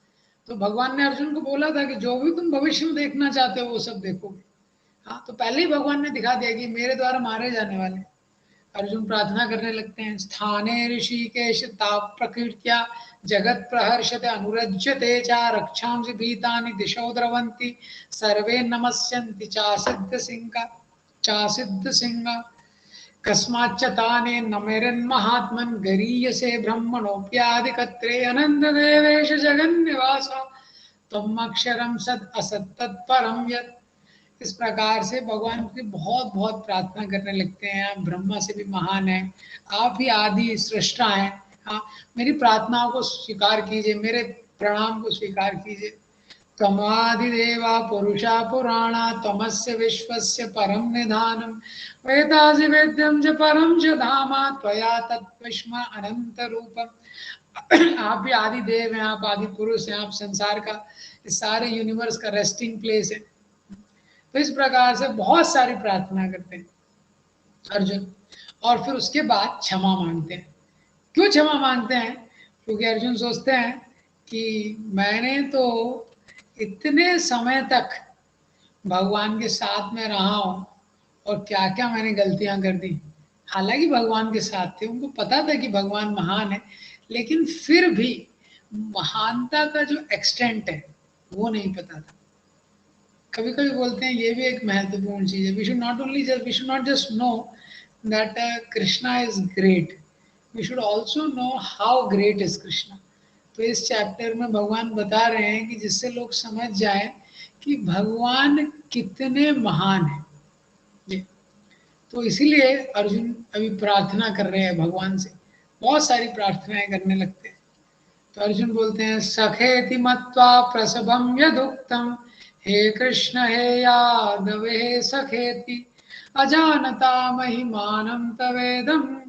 तो भगवान ने अर्जुन को बोला था कि जो भी तुम भविष्य में देखना चाहते हो वो सब देखोगे। हाँ, तो पहले ही भगवान ने दिखा दिया कि मेरे द्वारा मारे जाने वाले। अर्जुन प्रार्थना करने लगते हैं, स्थाने ऋषिकेश ताप प्रकृत्या जगत प्रहर्षते अनुरज्यते च रक्षांसि भीतानि दिशो द्रवन्ति सर्वे नमस्यन्ति चासिद्ध सिंह कस्माच्च ताने नमेरन्महात्मन् गरीयसे ब्रह्मणोऽप्यादिकत्रे अनन्तदेवेश जगन्निवास त्वम् अक्षरं सद असत् तत्परं यत्। इस प्रकार से भगवान की बहुत बहुत प्रार्थना करने लगते हैं, आप ब्रह्मा से भी महान हैं, आप ही आदि सृष्टा हैं। हाँ, मेरी प्रार्थनाओं को स्वीकार कीजिए, मेरे प्रणाम को स्वीकार कीजिए। त्वमादिदेवा पुरुषा पुराणा त्वमस्य विश्वस्य परम निधानम वेदासि वेद्यं च परम च धामा त्वया तत्विष्मा अनंत रूपम। आप भी आदि देव हैं, आप आदि पुरुष हैं, आप संसार का, इस सारे यूनिवर्स का रेस्टिंग प्लेस है। तो इस प्रकार से बहुत सारी प्रार्थना करते हैं अर्जुन, और फिर उसके बाद क्षमा मांगते हैं। क्यों क्षमा मांगते हैं? क्योंकि अर्जुन सोचते हैं कि मैंने तो इतने समय तक भगवान के साथ में रहा हूँ और क्या क्या मैंने गलतियां कर दी। हालांकि भगवान के साथ थे, उनको पता था कि भगवान महान है, लेकिन फिर भी महानता का जो एक्सटेंट है वो नहीं पता था। कभी कभी बोलते हैं ये भी एक महत्वपूर्ण चीज है, we should not just know that Krishna is great, we should also know how great is Krishna. तो इस चैप्टर में भगवान बता रहे हैं कि जिससे लोग समझ जाए कि भगवान कितने महान हैं। जी, तो इसीलिए अर्जुन अभी प्रार्थना कर रहे हैं भगवान से, बहुत सारी प्रार्थनाएं करने लगते हैं। तो अर्जुन बोलते हैं सखेति मत्वा प्रसभम यदुक्तम, हे कृष्ण हे यादव हे सखेति, अजानता महिमानं तवेदं,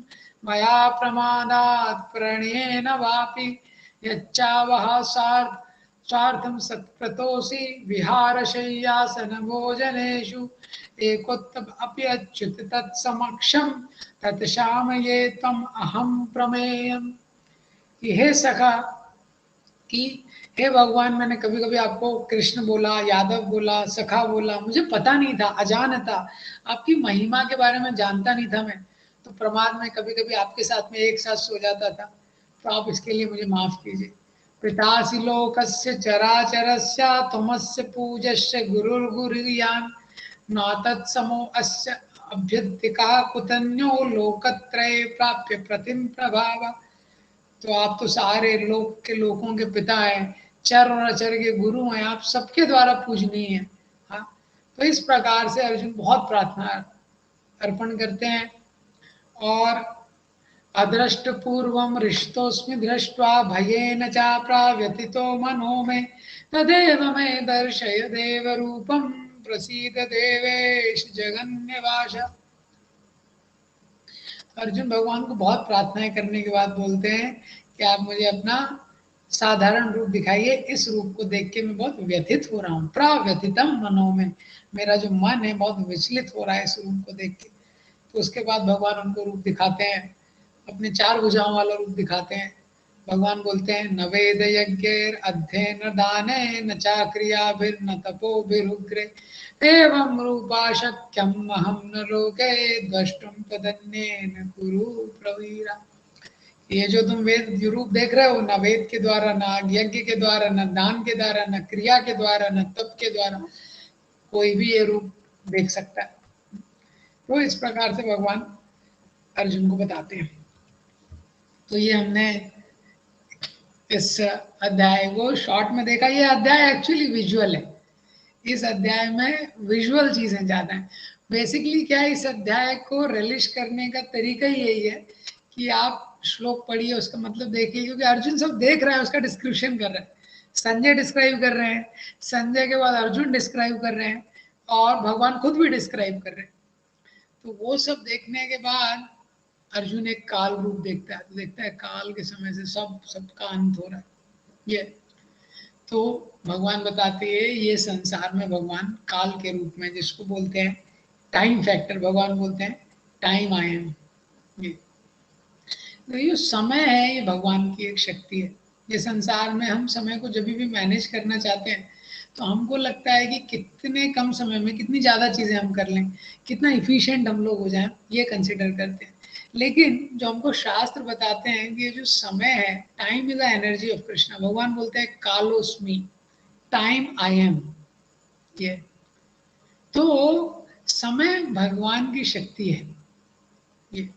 मया प्रमादात् प्रणयेन वापि, यच्चावः स्वार्थं सत्कृतोऽसि, विहारशय्यासन भोजनेषु एकोत्तमपि अच्युत तत्समक्षं, तत्क्षामये त्वम् अहं प्रमेयम्। कि हे सखा, कि हे भगवान, मैंने कभी कभी आपको कृष्ण बोला, यादव बोला, सखा बोला, मुझे पता नहीं था, अजानता, आपकी महिमा के बारे में जानता नहीं था मैं, तो प्रमाद में कभी कभी आपके साथ में एक साथ सो जाता था, तो आप इसके लिए मुझे माफ कीजिए। पितासि लोकस्य चराचरस्य त्वमस्य पूज्यस्य गुरुर्गुर्यान्, न तत्समो अस्य अभ्युदिका कुतन्यो लोकत्रये प्राप्य प्रतिम प्रभाव। तो आप तो सारे लोक के लोगों के पिता हैं, चर और अचर के गुरु हैं, आप सबके द्वारा पूजनीय हैं। हाँ, तो इस प्रकार से अर्जुन बहुत प्रार्थना अर्पण करते हैं। और अदृष्ट पूर्वम रिष्टोस्मि दृष्ट्वा भयेन चाप्राव्यथितो मनो में, तदेव मे दर्शय देव रूपम, प्रसीद देवेश जगन्निवास। अर्जुन भगवान को बहुत प्रार्थनाएं करने के बाद बोलते हैं कि आप मुझे अपना साधारण रूप दिखाइए, इस रूप को देख के मैं बहुत व्यथित हो रहा हूँ, प्राव्यथितम मनो में, मेरा जो मन है बहुत विचलित हो रहा है इस रूप को देख के। तो उसके बाद भगवान उनको रूप दिखाते हैं, अपने चार भुजाओं वाला रूप दिखाते हैं। भगवान बोलते हैं न वेद यज्ञेर अध्ययन दाने न चाक्रियाभिर्न तपोभिरुग्रे, एवं रूपा शक्यम अहम न लोके द्रष्टुम तदन्येन कुरु प्रवीरा। ये जो तुम वेद रूप देख रहे हो, न वेद के द्वारा, न यज्ञ के द्वारा, न दान के द्वारा, न क्रिया के द्वारा, न तप के द्वारा कोई भी ये रूप देख सकता है। तो इस प्रकार से भगवान अर्जुन को बताते हैं। तो ये हमने इस अध्याय को शॉर्ट में देखा। ये अध्याय एक्चुअली विजुअल है, इस अध्याय में विजुअल चीजें ज्यादा हैं। बेसिकली क्या है, इस अध्याय को रिलीज करने का तरीका ही यही है कि आप श्लोक पढ़िए, उसका मतलब देखिए, क्योंकि अर्जुन सब देख रहा है, उसका डिस्क्रिप्शन कर रहा है। संजय डिस्क्राइब कर रहे हैं, संजय के बाद अर्जुन डिस्क्राइब कर रहे हैं, और भगवान खुद भी डिस्क्राइब कर रहे हैं। तो वो सब देखने के बाद अर्जुन एक काल रूप देखता है, तो देखता है काल के समय से सबका अंत हो रहा है। ये तो भगवान बताते हैं, ये संसार में भगवान काल के रूप में, जिसको बोलते हैं टाइम फैक्टर, भगवान बोलते हैं टाइम आई एम। ये तो ये समय है, ये भगवान की एक शक्ति है। ये संसार में हम समय को जब भी मैनेज करना चाहते हैं, तो हमको लगता है कि कितने कम समय में कितनी ज़्यादा चीज़ें हम कर लें, कितना इफिशिएंट हम लोग हो जाएं, ये कंसिडर करते हैं। लेकिन जो हमको शास्त्र बताते हैं कि ये जो समय है, time is the energy of Krishna. भगवान बोलते हैं कालोस्मी, टाइम आई एम। ये तो समय भगवान की शक्ति है। ये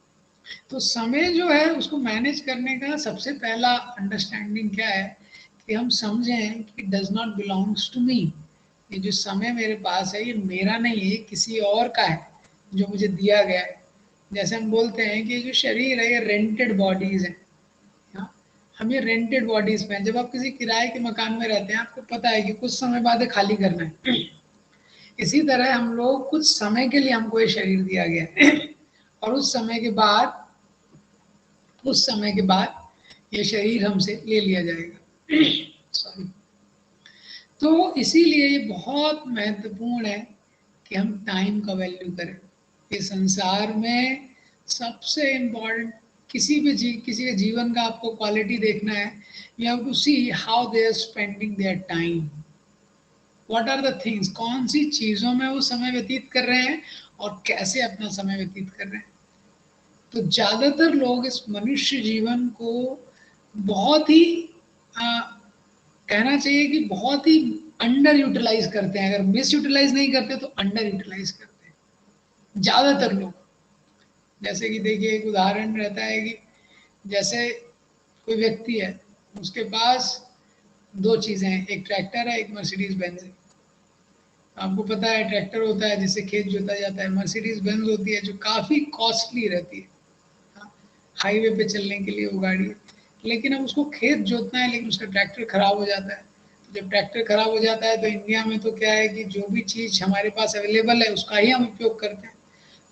तो समय जो है उसको मैनेज करने का सबसे पहला अंडरस्टैंडिंग क्या है कि हम समझें कि does not belongs to me. ये जो समय मेरे पास है, ये मेरा नहीं है, किसी और का है जो मुझे दिया गया है। जैसे हम बोलते हैं कि जो शरीर है ये रेंटेड बॉडीज है। हाँ, हम ये रेंटेड बॉडीज में, जब आप किसी किराए के मकान में रहते हैं, आपको पता है कि कुछ समय बाद खाली करना है। इसी तरह हम लोग कुछ समय के लिए, हमको ये शरीर दिया गया है, और उस समय के बाद ये शरीर हमसे ले लिया जाएगा। सॉरी। तो इसीलिए ये बहुत महत्वपूर्ण है कि हम टाइम का वैल्यू करें। ये संसार में सबसे इम्पोर्टेंट, किसी के जीवन का आपको क्वालिटी देखना है, you have to see how they are spending their time, what are the things, कौन सी चीज़ों में वो समय व्यतीत कर रहे हैं और कैसे अपना समय व्यतीत कर रहे हैं। तो ज़्यादातर लोग इस मनुष्य जीवन को बहुत ही कहना चाहिए कि बहुत ही अंडर यूटिलाइज करते हैं। अगर मिस यूटिलाइज नहीं करते तो अंडर यूटिलाइज करते हैं ज़्यादातर लोग। जैसे कि देखिए, एक उदाहरण रहता है कि जैसे कोई व्यक्ति है, उसके पास दो चीज़ें हैं, एक ट्रैक्टर है, एक मर्सिडीज बेंज है। आपको पता है ट्रैक्टर होता है जिससे खेत जोता जाता है, मर्सिडीज बेंज होती है जो काफ़ी कॉस्टली रहती है। हाईवे पे चलने के लिए वो गाड़ी है, लेकिन अब उसको खेत जोतना है, लेकिन उसका ट्रैक्टर खराब हो जाता है। तो जब ट्रैक्टर खराब हो जाता है तो इंडिया में तो क्या है कि जो भी चीज़ हमारे पास अवेलेबल है उसका ही हम उपयोग करते हैं।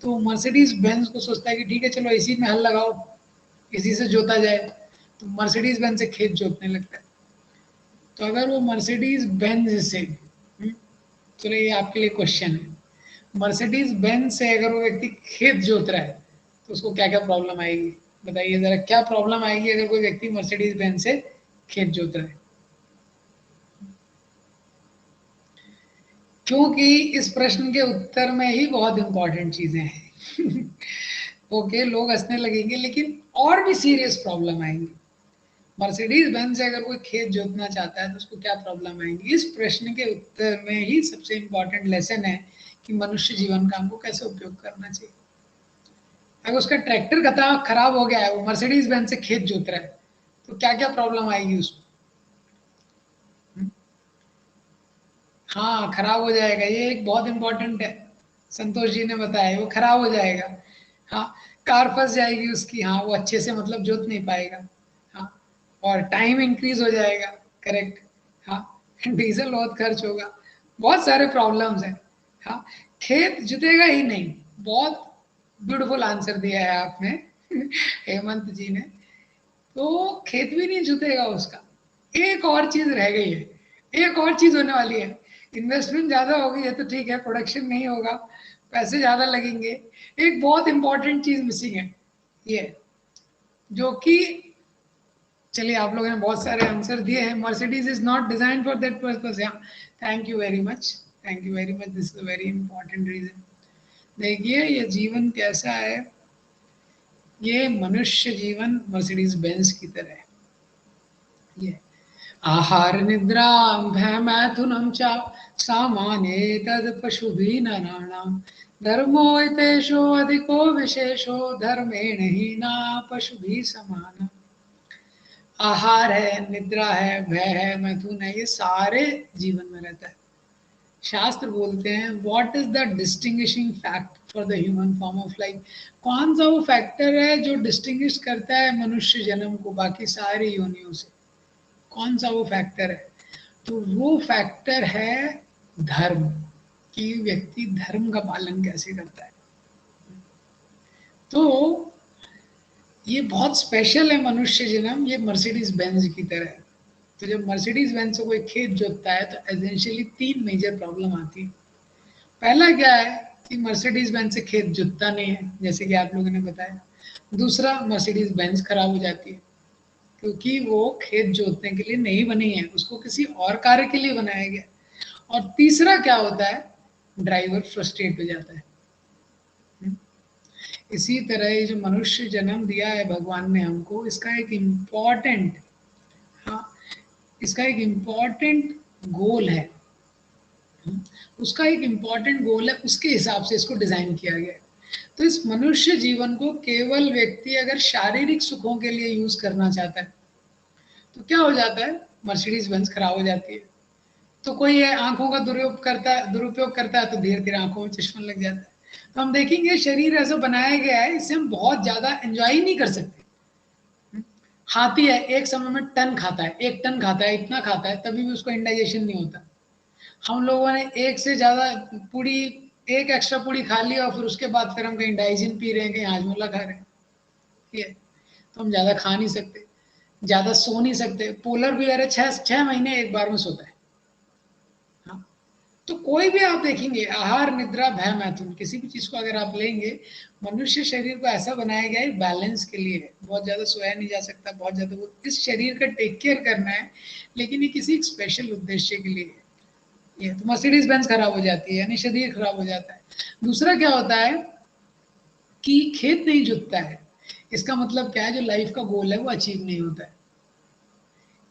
तो मर्सिडीज बेंज को सोचता है कि ठीक है चलो इसी में हल लगाओ, इसी से जोता जाए, तो मर्सिडीज बेंज से खेत जोतने लगता है। तो अगर वो मर्सिडीज बेंज से चलो ये आपके लिए क्वेश्चन है, मर्सिडीज बेंज से अगर वो व्यक्ति खेत जोत रहा है तो उसको क्या क्या प्रॉब्लम आएगी? बताइए जरा, क्या प्रॉब्लम आएगी अगर कोई व्यक्ति मर्सिडीज बेंज से खेत जोत रहा है? क्योंकि इस प्रश्न के उत्तर में ही बहुत इंपॉर्टेंट चीजें हैं। ओके, लोग हंसने लगेंगे, लेकिन और भी सीरियस प्रॉब्लम आएंगी। मर्सिडीज बेंज से अगर कोई खेत जोतना चाहता है तो उसको क्या प्रॉब्लम आएंगी? इस प्रश्न के उत्तर में ही सबसे इंपॉर्टेंट लेसन है कि मनुष्य जीवन का हमको कैसे उपयोग करना चाहिए। अगर उसका ट्रैक्टर खराब हो गया है, वो मर्सिडीज बेंज से खेत जोत रहा है, तो क्या क्या प्रॉब्लम आएगी उसको? हाँ, खराब हो जाएगा, ये एक बहुत इंपॉर्टेंट है। संतोष जी ने बताया वो खराब हो जाएगा। हाँ, कार फंस जाएगी उसकी, हाँ वो अच्छे से मतलब जोत नहीं पाएगा। हाँ, और टाइम इंक्रीज हो जाएगा। करेक्ट। हाँ, डीजल बहुत खर्च होगा, बहुत सारे प्रॉब्लम्स हैं। हाँ, खेत जुतेगा ही नहीं। बहुत ब्यूटीफुल आंसर दिया है आपने, हेमंत जी ने। तो खेत भी नहीं जुतेगा उसका। एक और चीज रह गई है, एक और चीज होने वाली है। इन्वेस्टमेंट ज्यादा हो गई है तो ठीक है, प्रोडक्शन नहीं होगा, पैसे ज्यादा लगेंगे। एक बहुत इंपॉर्टेंट चीज मिसिंग है, ये जो कि, चलिए आप लोगों ने बहुत सारे आंसर दिए हैं। Mercedes is not design for that purpose. Yeah, thank you very much, thank you very much, this is a very important reason. देखिए ये जीवन कैसा है, ये मनुष्य जीवन मर्सिडीज बेंज की तरह है। ये आहार निद्रा भयमैथुनं च सामान्येतद् पशुभिः नराणां धर्मो एतेषो अधिको विशेषो धर्मेण हीना पशुभिः समानः। आहार है, निद्रा है, भय है, मैथुन है, ये सारे जीवन में रहता है। शास्त्र बोलते हैं what is the distinguishing fact for the human form of life? कौन सा वो फैक्टर है जो डिस्टिंग्विश करता है मनुष्य जन्म को बाकी सारी योनियों से? कौन सा वो फैक्टर है? तो वो फैक्टर है धर्म, कि व्यक्ति धर्म का पालन कैसे करता है। तो ये बहुत स्पेशल है मनुष्य जन्म, ये मर्सिडीज बेंज की तरह है। तो जब मर्सिडीज बेंज से कोई खेत जोतता है तो एसेंशियली तीन मेजर प्रॉब्लम आती है। पहला क्या है कि मर्सिडीज बेंज से खेत जोतता नहीं है, जैसे कि आप लोगों ने बताया। दूसरा, मर्सिडीज बेंज खराब हो जाती है क्योंकि वो खेत जोतने के लिए नहीं बनी है, उसको किसी और कार्य के लिए बनाया गया। और तीसरा क्या होता है, ड्राइवर फ्रस्ट्रेट हो जाता है। इसी तरह ये जो मनुष्य जन्म दिया है भगवान ने हमको, इसका एक इम्पॉर्टेंट, हाँ, इसका एक इम्पॉर्टेंट गोल है। उसका एक इम्पॉर्टेंट गोल है, उसके हिसाब से इसको डिजाइन किया गया है। तो इस मनुष्य जीवन को केवल व्यक्ति अगर शारीरिक सुखों के लिए यूज करना चाहता है तो क्या हो जाता है, मर्सिडीज बेंज खराब हो जाती है। तो कोई है आंखों का दुरुपयोग करता है तो धीरे धीरे आंखों में चश्मा लग जाता है। तो हम देखेंगे शरीर ऐसा बनाया गया है, इससे हम बहुत ज्यादा एंजॉय नहीं कर सकते। हाथी है, एक समय में टन खाता है, 1 टन खाता है, इतना खाता है, तभी भी उसको इंडाइजेशन नहीं होता। हम लोगों ने एक से ज्यादा पूड़ी, एक एक्स्ट्रा पूड़ी खा लिया और फिर उसके बाद फिर हम कहीं डाइजिन पी रहे हैं, कहीं हाजमोला खा रहे हैं। ठीक है, तो हम ज्यादा खा नहीं सकते, ज्यादा सो नहीं सकते। पोलर बियर है, 6 महीने एक बार में सोता है। हाँ, तो कोई भी आप देखेंगे, आहार निद्रा भय मैथुन, किसी भी चीज को अगर आप लेंगे, मनुष्य शरीर को ऐसा बनाया गया है बैलेंस के लिए है। बहुत ज्यादा सोया नहीं जा सकता, बहुत ज्यादा वो इस शरीर का टेक केयर करना है, लेकिन ये किसी स्पेशल उद्देश्य के लिए है। ये तो मर्सिडीज बेंज खराब हो जाती है, यानी शरीर खराब हो जाता है। दूसरा क्या होता है कि खेत नहीं जुतता है, इसका मतलब क्या है, जो लाइफ का गोल है वो अचीव नहीं होता है।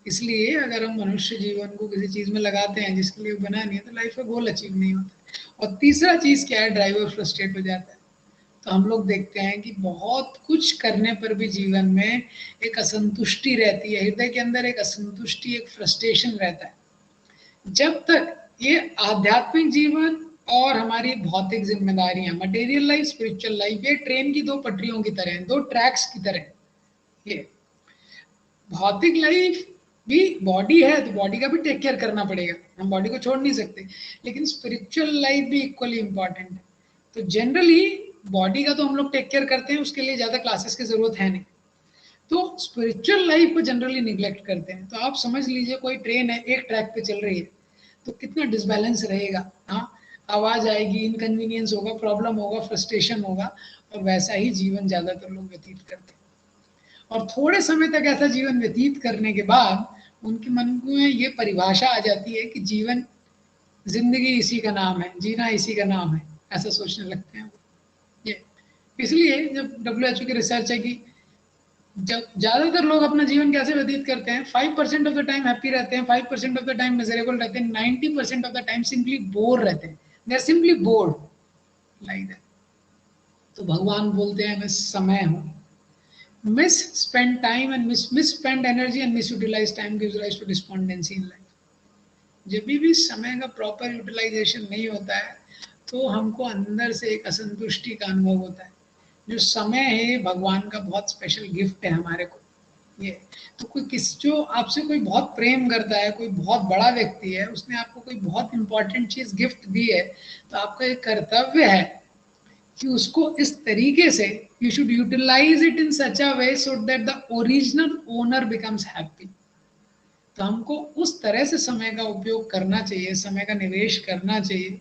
इसलिए अगर हम मनुष्य जीवन को किसी चीज में लगाते हैं जिसके लिए बना नहीं है, तो लाइफ का गोल अचीव नहीं होता। और तीसरा चीज क्या है, ड्राइवर फ्रस्ट्रेट हो जाता है। तो हम लोग देखते हैं कि बहुत कुछ करने पर भी जीवन में एक असंतुष्टि रहती है, हृदय के अंदर एक असंतुष्टि, एक फ्रस्ट्रेशन रहता है। जब तक ये आध्यात्मिक जीवन और हमारी भौतिक जिम्मेदारियां, मटेरियल लाइफ, स्पिरिचुअल लाइफ, ये ट्रेन की दो पटरियों की तरह हैं, दो ट्रैक्स की तरह हैं। ये भौतिक लाइफ भी, बॉडी है तो बॉडी का भी टेक केयर करना पड़ेगा, हम बॉडी को छोड़ नहीं सकते, लेकिन स्पिरिचुअल लाइफ भी इक्वली इंपॉर्टेंट है। तो जनरली बॉडी का तो हम लोग टेक केयर करते हैं, उसके लिए ज़्यादा क्लासेस की ज़रूरत है नहीं, तो स्पिरिचुअल लाइफ को जनरली निग्लेक्ट करते हैं। तो आप समझ लीजिए कोई ट्रेन है, एक ट्रैक पे चल रही है, तो कितना डिसबैलेंस रहेगा। हाँ, आवाज़ आएगी, इनकन्वीनियंस होगा, प्रॉब्लम होगा, फ्रस्ट्रेशन होगा, और वैसा ही जीवन ज़्यादातर लोग व्यतीत करते हैं। और थोड़े समय तक ऐसा जीवन व्यतीत करने के बाद उनके मन में ये परिभाषा आ जाती है कि जीवन, जिंदगी इसी का नाम है, जीना इसी का नाम है, ऐसा सोचने लगते हैं ये। इसलिए जब WHO की रिसर्च है कि जब ज्यादातर लोग अपना जीवन कैसे व्यतीत करते हैं, 5% ऑफ द टाइम हैप्पी रहते हैं, 5% ऑफ द टाइम मिजरेबल रहते हैं, 90% of the time simply bore रहते हैं, they are simply bored like that. तो भगवान बोलते हैं मैं समय हूँ, misspent time and misspent energy and misutilized time gives rise to despondency in life. जब भी समय का प्रॉपर यूटिलाइजेशन नहीं होता है तो हमको अंदर से एक असंतुष्टि का अनुभव होता है। जो समय है भगवान का बहुत स्पेशल गिफ्ट है हमारे को ये। तो कोई किस, जो आपसे कोई बहुत प्रेम करता है, कोई बहुत बड़ा व्यक्ति है, उसने आपको कोई बहुत इंपॉर्टेंट चीज गिफ्ट दी है, तो आपका एक कर्तव्य है कि उसको इस तरीके से you should utilize it in such a way so that the original owner becomes happy। तो हमको उस तरह से समय का उपयोग करना चाहिए, समय का निवेश करना चाहिए,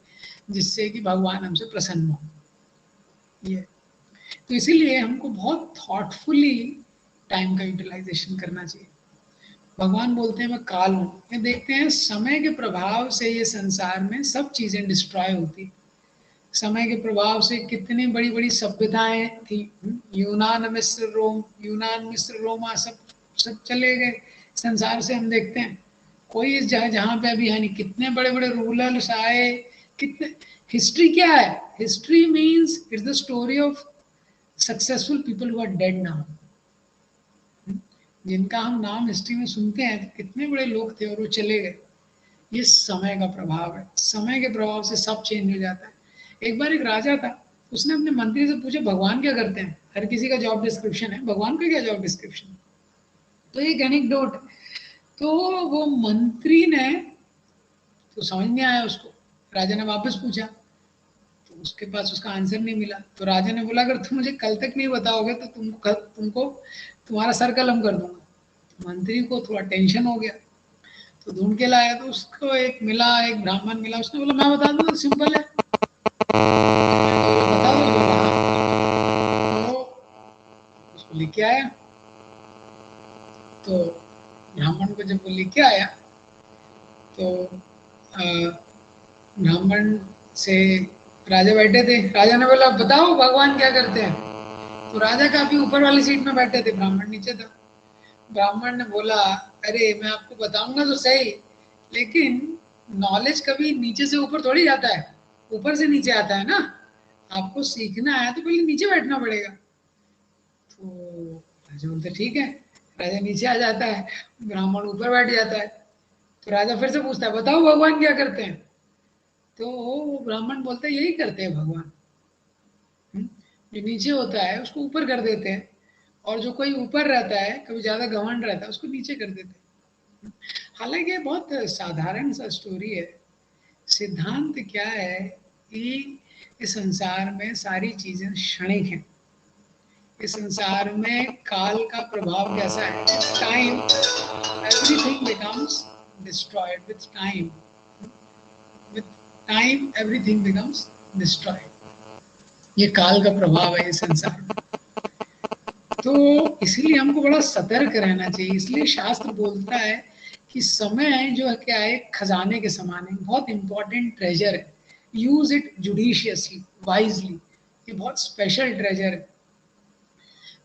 जिससे कि भगवान हमसे प्रसन्न हो ये। तो इसीलिए हमको बहुत थॉटफुली टाइम का यूटिलाइजेशन करना चाहिए। भगवान बोलते हैं मैं काल हूँ। ये देखते हैं समय के प्रभाव से ये संसार में सब चीजें डिस्ट्रॉय होती। समय के प्रभाव से कितनी बड़ी बड़ी सभ्यताएं थी, यूनान मिस्र रोमा सब सब चले गए संसार से। हम देखते हैं कोई इस जगह जहाँ पे अभी है नहीं, कितने बड़े बड़े रूलर्स आए, कितने। हिस्ट्री क्या है? History means it's the story of successful people who are dead now. जिनका हम नाम हिस्ट्री में सुनते हैं, तो कितने बड़े लोग थे और वो चले गए। ये समय का प्रभाव है। समय के प्रभाव से सब चेंज हो जाता है। एक बार एक राजा था, उसने अपने मंत्री से पूछा भगवान क्या करते हैं? हर किसी का जॉब डिस्क्रिप्शन है, भगवान का क्या जॉब डिस्क्रिप्शन? तो एक एनेक्डोट, तो वो मंत्री ने, तो समझ नहीं आया उसको, राजा ने वापस पूछा तो उसके पास उसका आंसर नहीं मिला। तो राजा ने बोला अगर तुम मुझे कल तक नहीं बताओगे तो तुमको तुम्हारा सर कलम कर दूंगा। तो मंत्री को थोड़ा टेंशन हो गया, तो ढूंढ के लाया, तो उसको एक मिला, एक ब्राह्मण मिला। उसने बोला मैं बता दूंगा, सिंपल है, बता दो। तो उसको लेके आया, तो ब्राह्मण को जब वो लेके आया तो ब्राह्मण से राजा बैठे थे। राजा ने बोला बताओ भगवान क्या करते हैं? तो राजा काफी ऊपर वाली सीट में बैठे थे, ब्राह्मण नीचे था। ब्राह्मण ने बोला अरे मैं आपको बताऊंगा तो सही, लेकिन नॉलेज कभी नीचे से ऊपर थोड़ी जाता है, ऊपर से नीचे आता है ना। आपको सीखना है तो पहले नीचे बैठना पड़ेगा। तो राजा बोलते ठीक है। राजा नीचे आ जाता है, ब्राह्मण ऊपर बैठ जाता है। तो राजा फिर से पूछता है बताओ भगवान क्या करते हैं? तो ब्राह्मण बोलते हैं यही करते हैं भगवान, जो नीचे होता है उसको ऊपर कर देते हैं, और जो कोई ऊपर रहता है, कभी ज्यादा घमंड रहता है, उसको नीचे कर देते हैं। हालांकि ये बहुत साधारण सा स्टोरी है। सिद्धांत क्या है कि इस संसार में सारी चीजें क्षणिक हैं। इस संसार में काल का प्रभाव कैसा है? Time, everything becomes destroyed with time. With time everything becomes destroyed. ये काल का प्रभाव है इस संसार में। तो इसीलिए हमको बड़ा सतर्क रहना चाहिए। इसलिए शास्त्र बोलता है कि समय जो है क्या है, खजाने के समान है, बहुत इंपॉर्टेंट ट्रेजर है। Use it judiciously, wisely. ये बहुत स्पेशल ट्रेजर है।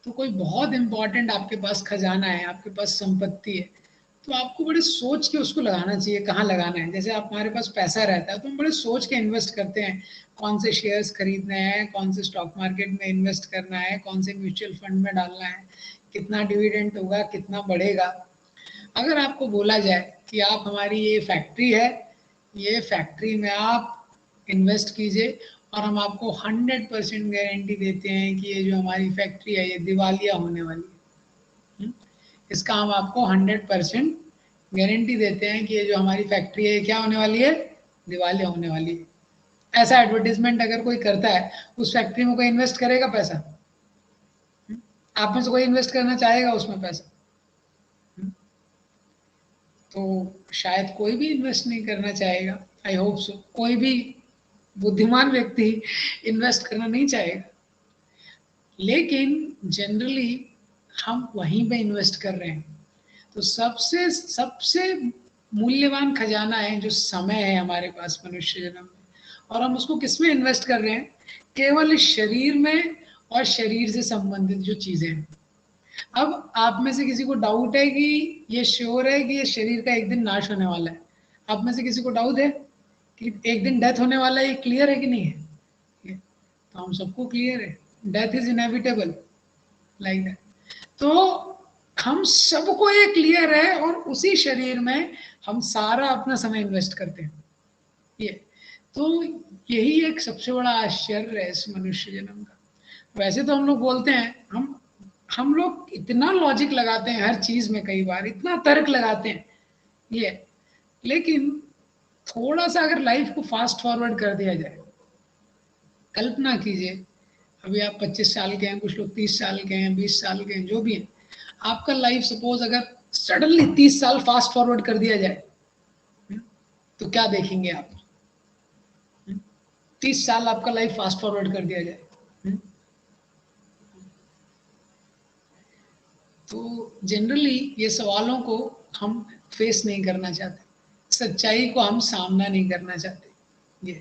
तो कोई बहुत इंपॉर्टेंट आपके पास खजाना है, आपके पास संपत्ति है, तो आपको बड़े सोच के उसको लगाना चाहिए, कहाँ लगाना है। जैसे आप, हमारे पास पैसा रहता है तो हम बड़े सोच के इन्वेस्ट करते हैं, कौन से शेयर्स खरीदने हैं, कौन से स्टॉक मार्केट में इन्वेस्ट करना है, कौन से म्यूचुअल फंड में डालना है, कितना डिविडेंड होगा, कितना बढ़ेगा। अगर आपको बोला जाए कि आप, हमारी ये फैक्ट्री है, ये फैक्ट्री में आप इन्वेस्ट कीजिए और हम आपको 100% गारंटी देते हैं कि ये जो हमारी फैक्ट्री है ये दिवालिया होने वाली है, इसका हम आपको 100% गारंटी देते हैं कि ये जो हमारी फैक्ट्री है क्या होने वाली है, दिवालिया होने वाली है। ऐसा एडवर्टीजमेंट अगर कोई करता है, उस फैक्ट्री में कोई इन्वेस्ट करेगा पैसा? आप में से कोई इन्वेस्ट करना चाहेगा उसमें पैसा? तो शायद कोई भी इन्वेस्ट नहीं करना चाहेगा। आई होप सो कोई भी बुद्धिमान व्यक्ति इन्वेस्ट करना नहीं चाहेगा, लेकिन जनरली हम वहीं पे इन्वेस्ट कर रहे हैं। तो सबसे सबसे मूल्यवान खजाना है जो समय है हमारे पास मनुष्य जन्म में, और हम उसको किस में इन्वेस्ट कर रहे हैं? केवल इस शरीर में और शरीर से संबंधित जो चीजें हैं। अब आप में से किसी को डाउट है कि ये श्योर है कि ये शरीर का एक दिन नाश होने वाला है? आप में से किसी को डाउट है कि एक दिन डेथ होने वाला है? ये क्लियर है कि नहीं है? तो हम सबको क्लियर है, death is inevitable, like that. तो हम सबको ये क्लियर है, और उसी शरीर में हम सारा अपना समय इन्वेस्ट करते हैं। ये तो यही एक सबसे बड़ा आश्चर्य है इस मनुष्य जन्म का। वैसे तो हम लोग बोलते हैं, हम लोग इतना लॉजिक लगाते हैं हर चीज में, कई बार इतना तर्क लगाते हैं ये, लेकिन थोड़ा सा अगर लाइफ को फास्ट फॉरवर्ड कर दिया जाए, कल्पना कीजिए अभी आप 25 साल के हैं, कुछ लोग 30 साल के हैं, 20 साल के हैं, जो भी है, आपका लाइफ सपोज अगर सडनली 30 साल फास्ट फॉरवर्ड कर दिया जाए, तो क्या देखेंगे आप? 30 साल आपका लाइफ फास्ट फॉरवर्ड कर दिया जाए, तो जनरली ये सवालों को हम फेस नहीं करना चाहते, सच्चाई को हम सामना नहीं करना चाहते। ये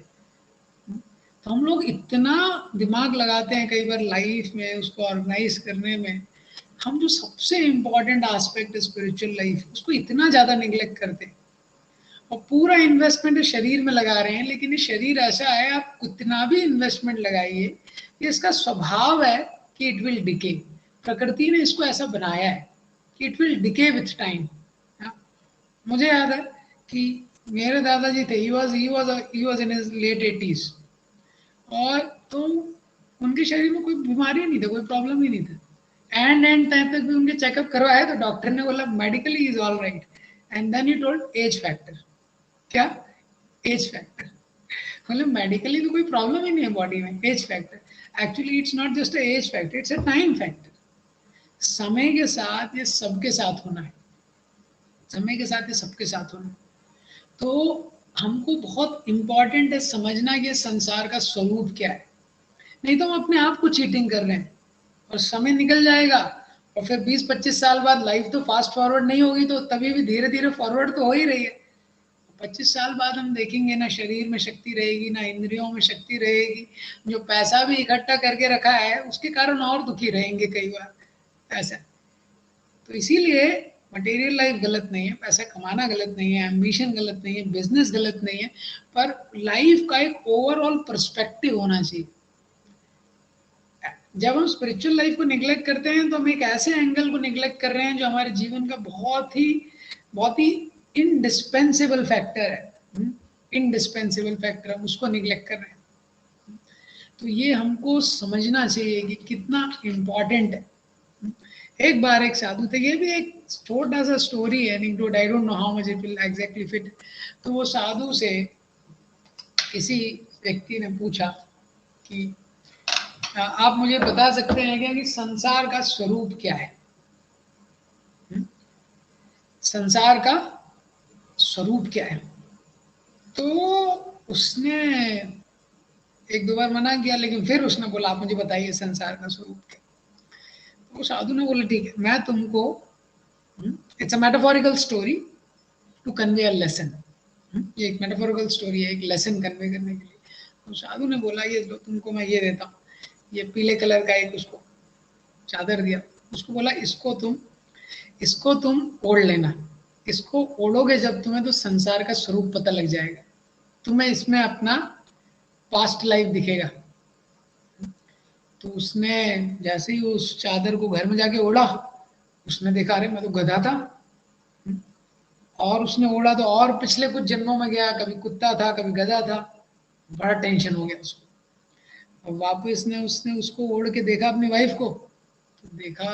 तो हम लोग इतना दिमाग लगाते हैं कई बार लाइफ में उसको ऑर्गेनाइज करने में, हम जो सबसे इम्पोर्टेंट एस्पेक्ट है स्पिरिचुअल लाइफ, उसको इतना ज्यादा निगलेक्ट करते हैं, और पूरा इन्वेस्टमेंट शरीर में लगा रहे हैं। लेकिन ये शरीर ऐसा है, आप कितना भी इन्वेस्टमेंट लगाइए, ये इसका स्वभाव है कि इट विल डिके। प्रकृति ने इसको ऐसा बनाया है कि it will decay with time. मुझे याद है कि मेरे दादाजी थे, he was in his late 80s, और तो उनके शरीर में कोई बीमारी नहीं था, कोई प्रॉब्लम ही नहीं था। एंड टाइम तक भी उनके चेकअप करवाए तो डॉक्टर ने बोला medically is all right, and then he told age factor. क्या? Age factor. मतलब मेडिकली तो कोई प्रॉब्लम ही नहीं है बॉडी में, age factor. Actually it's not just a age factor, it's a time factor. समय के साथ ये सबके साथ होना है, समय के साथ ये सबके साथ होना है। तो हमको बहुत इंपॉर्टेंट है समझना कि संसार का स्वरूप क्या है। नहीं तो हम अपने आप को चीटिंग कर रहे हैं, और समय निकल जाएगा, और फिर 20-25 साल बाद लाइफ तो फास्ट फॉरवर्ड नहीं होगी, तो तभी भी धीरे धीरे फॉरवर्ड तो हो ही रही है। 25 साल बाद हम देखेंगे ना शरीर में शक्ति रहेगी, ना इंद्रियों में शक्ति रहेगी, जो पैसा भी इकट्ठा करके रखा है उसके कारण और दुखी रहेंगे कई बार, ऐसा। तो इसीलिए मटेरियल लाइफ गलत नहीं है, पैसा कमाना गलत नहीं है, एम्बिशन गलत नहीं है, बिजनेस गलत नहीं है, पर लाइफ का एक ओवरऑल पर्सपेक्टिव होना चाहिए। जब हम स्पिरिचुअल लाइफ को निग्लेक्ट करते हैं तो हम एक ऐसे एंगल को निग्लेक्ट कर रहे हैं जो हमारे जीवन का बहुत ही इनडिस्पेंसेबल फैक्टर है। इनडिस्पेंसेबल फैक्टर, हम उसको निग्लेक्ट कर रहे हैं। तो ये हमको समझना चाहिए कि कितना इम्पोर्टेंट है। एक बार एक साधु थे, ये भी एक छोटा सा स्टोरी है, anecdote, I don't know how much it will exactly fit. तो वो साधु से किसी व्यक्ति ने पूछा कि आप मुझे बता सकते हैं क्या कि संसार का स्वरूप क्या है? संसार का स्वरूप क्या है? तो उसने एक दो बार मना किया, लेकिन फिर उसने बोला आप मुझे बताइए संसार का स्वरूप क्या। तो साधु ने बोला ठीक है, मैं तुमको, it's a metaphorical story to convey a lesson. ये एक मेटाफोरिकल स्टोरी है, एक लेसन कन्वे करने के लिए। तो साधु ने बोला ये तुमको मैं ये देता हूँ, ये पीले कलर का एक उसको चादर दिया, उसको बोला इसको तुम ओढ़ लेना, इसको ओढ़ोगे जब तुम्हें तो संसार का स्वरूप पता लग जाएगा, तुम्हें इसमें अपना पास्ट लाइफ दिखेगा। तो उसने जैसे ही उस चादर को घर में जाके ओढ़ा, उसने देखा अरे मैं तो गधा था, और उसने ओढ़ा तो और पिछले कुछ जन्मों में गया, कभी कुत्ता था कभी गधा था, बड़ा टेंशन हो गया उसको। और वापस ने उसने उसको ओढ़ के देखा अपनी वाइफ को, तो देखा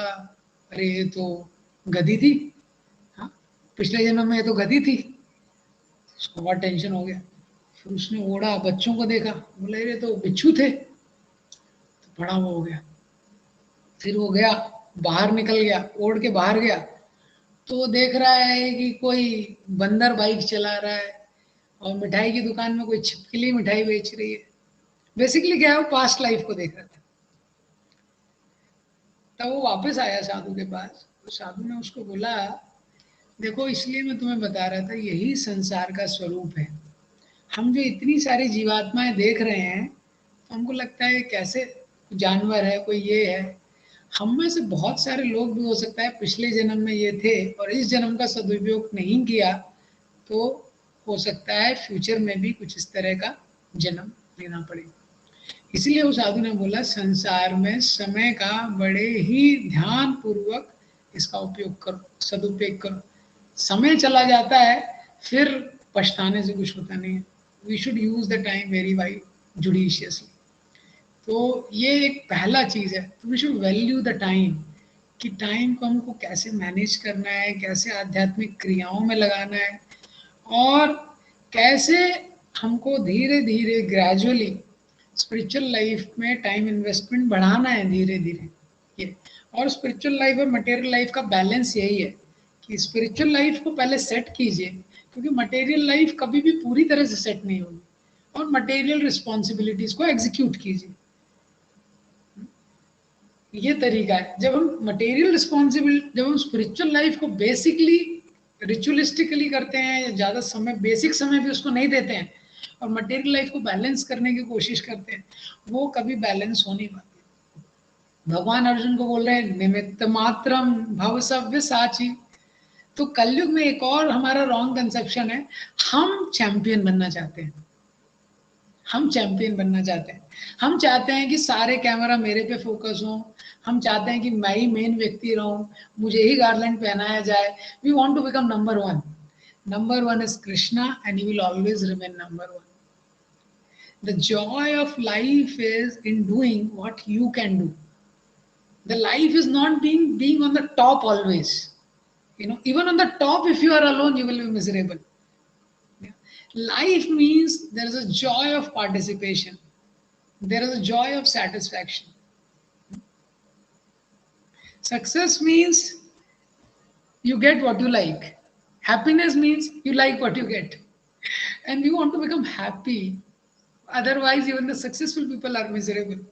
अरे ये तो गधी थी। हाँ, पिछले जन्म में ये तो गधी थी। उसको बहुत टेंशन हो गया। फिर उसने ओढ़ा, बच्चों को देखा, बोले ये तो बिच्छू थे, तो बड़ा वो हो गया। फिर वो गया, बाहर निकल गया, ओढ़ के बाहर गया, तो वो देख रहा है कि कोई बंदर बाइक चला रहा है और मिठाई की दुकान में कोई छिपकली मिठाई बेच रही है। बेसिकली क्या है, वो पास्ट लाइफ को देख रहा था। तब वो वापस आया साधु के पास, तो साधु ने उसको बोला, देखो इसलिए मैं तुम्हें बता रहा था, यही संसार का स्वरूप है। हम जो इतनी सारी जीवात्माएं देख रहे हैं, तो हमको लगता है कैसे जानवर है, कोई ये है। हम में से बहुत सारे लोग भी हो सकता है पिछले जन्म में ये थे और इस जन्म का सदुपयोग नहीं किया, तो हो सकता है फ्यूचर में भी कुछ इस तरह का जन्म लेना पड़े। इसलिए उस साधु ने बोला, संसार में समय का बड़े ही ध्यान पूर्वक इसका उपयोग करो, सदुपयोग करो। समय चला जाता है, फिर पछताने से कुछ होता नहीं है। We should use the time very why judiciously. तो ये एक पहला चीज है, तो we should value the time, कि टाइम को हमको कैसे मैनेज करना है, कैसे आध्यात्मिक क्रियाओं में लगाना है, और कैसे हमको धीरे धीरे ग्रेजुअली स्पिरिचुअल लाइफ में टाइम इन्वेस्टमेंट बढ़ाना है धीरे धीरे ये। और स्पिरिचुअल लाइफ और मटेरियल लाइफ का बैलेंस यही है कि स्पिरिचुअल लाइफ को पहले सेट कीजिए, क्योंकि मटेरियल लाइफ कभी भी पूरी तरह से सेट नहीं होगी, और मटेरियल रिस्पॉन्सिबिलिटीज को एग्जीक्यूट कीजिए। ये तरीका है। जब हम मटेरियल रिस्पॉन्सिबिलिटी, जब हम स्पिरिचुअल लाइफ को बेसिकली रिचुअलिस्टिकली करते हैं, या ज़्यादा समय, बेसिक समय भी उसको नहीं देते हैं, और मटेरियल लाइफ को बैलेंस करने की कोशिश करते हैं, वो कभी बैलेंस हो नहीं पाती। भगवान अर्जुन को बोल रहे हैं, निमित्त मात्रम भव सव्य साची। तो कलयुग में एक और हमारा रॉन्ग कंसेप्शन है, हम चैंपियन बनना चाहते हैं। हम चैंपियन बनना चाहते हैं, हम चाहते हैं कि सारे कैमरा मेरे पे फोकस हो, हम चाहते हैं कि मैं ही मेन व्यक्ति रहूं, मुझे ही गार्लैंड पहनाया जाए। We want to become number one. Number one is Krishna and you will always remain number one. The joy of life is in doing what you can do. The life is not being on the top always. You know, even on the top, if you are alone, you will be miserable. Yeah. Life means there is a joy of participation. There is a joy of satisfaction. Success means you get what you like. Happiness means you like what you get. And we want to become happy. Otherwise, even the successful people are miserable.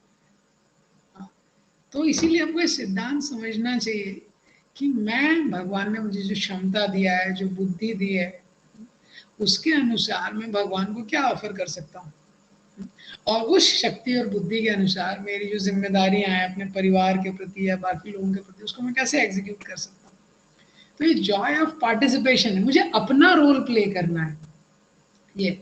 तो इसीलिए हमको ये सिद्धांत समझना चाहिए कि मैं, भगवान ने मुझे जो क्षमता दिया है, जो बुद्धि दी है, उसके अनुसार मैं भगवान को क्या ऑफर कर सकता हूँ, और उस शक्ति और बुद्धि के अनुसार मेरी जो जिम्मेदारियां हैं अपने परिवार के प्रति या बाकी लोगों के प्रति, उसको मैं कैसे एग्जीक्यूट कर सकता हूँ। तो ये जॉय ऑफ पार्टिसिपेशन है, मुझे अपना रोल प्ले करना है ये।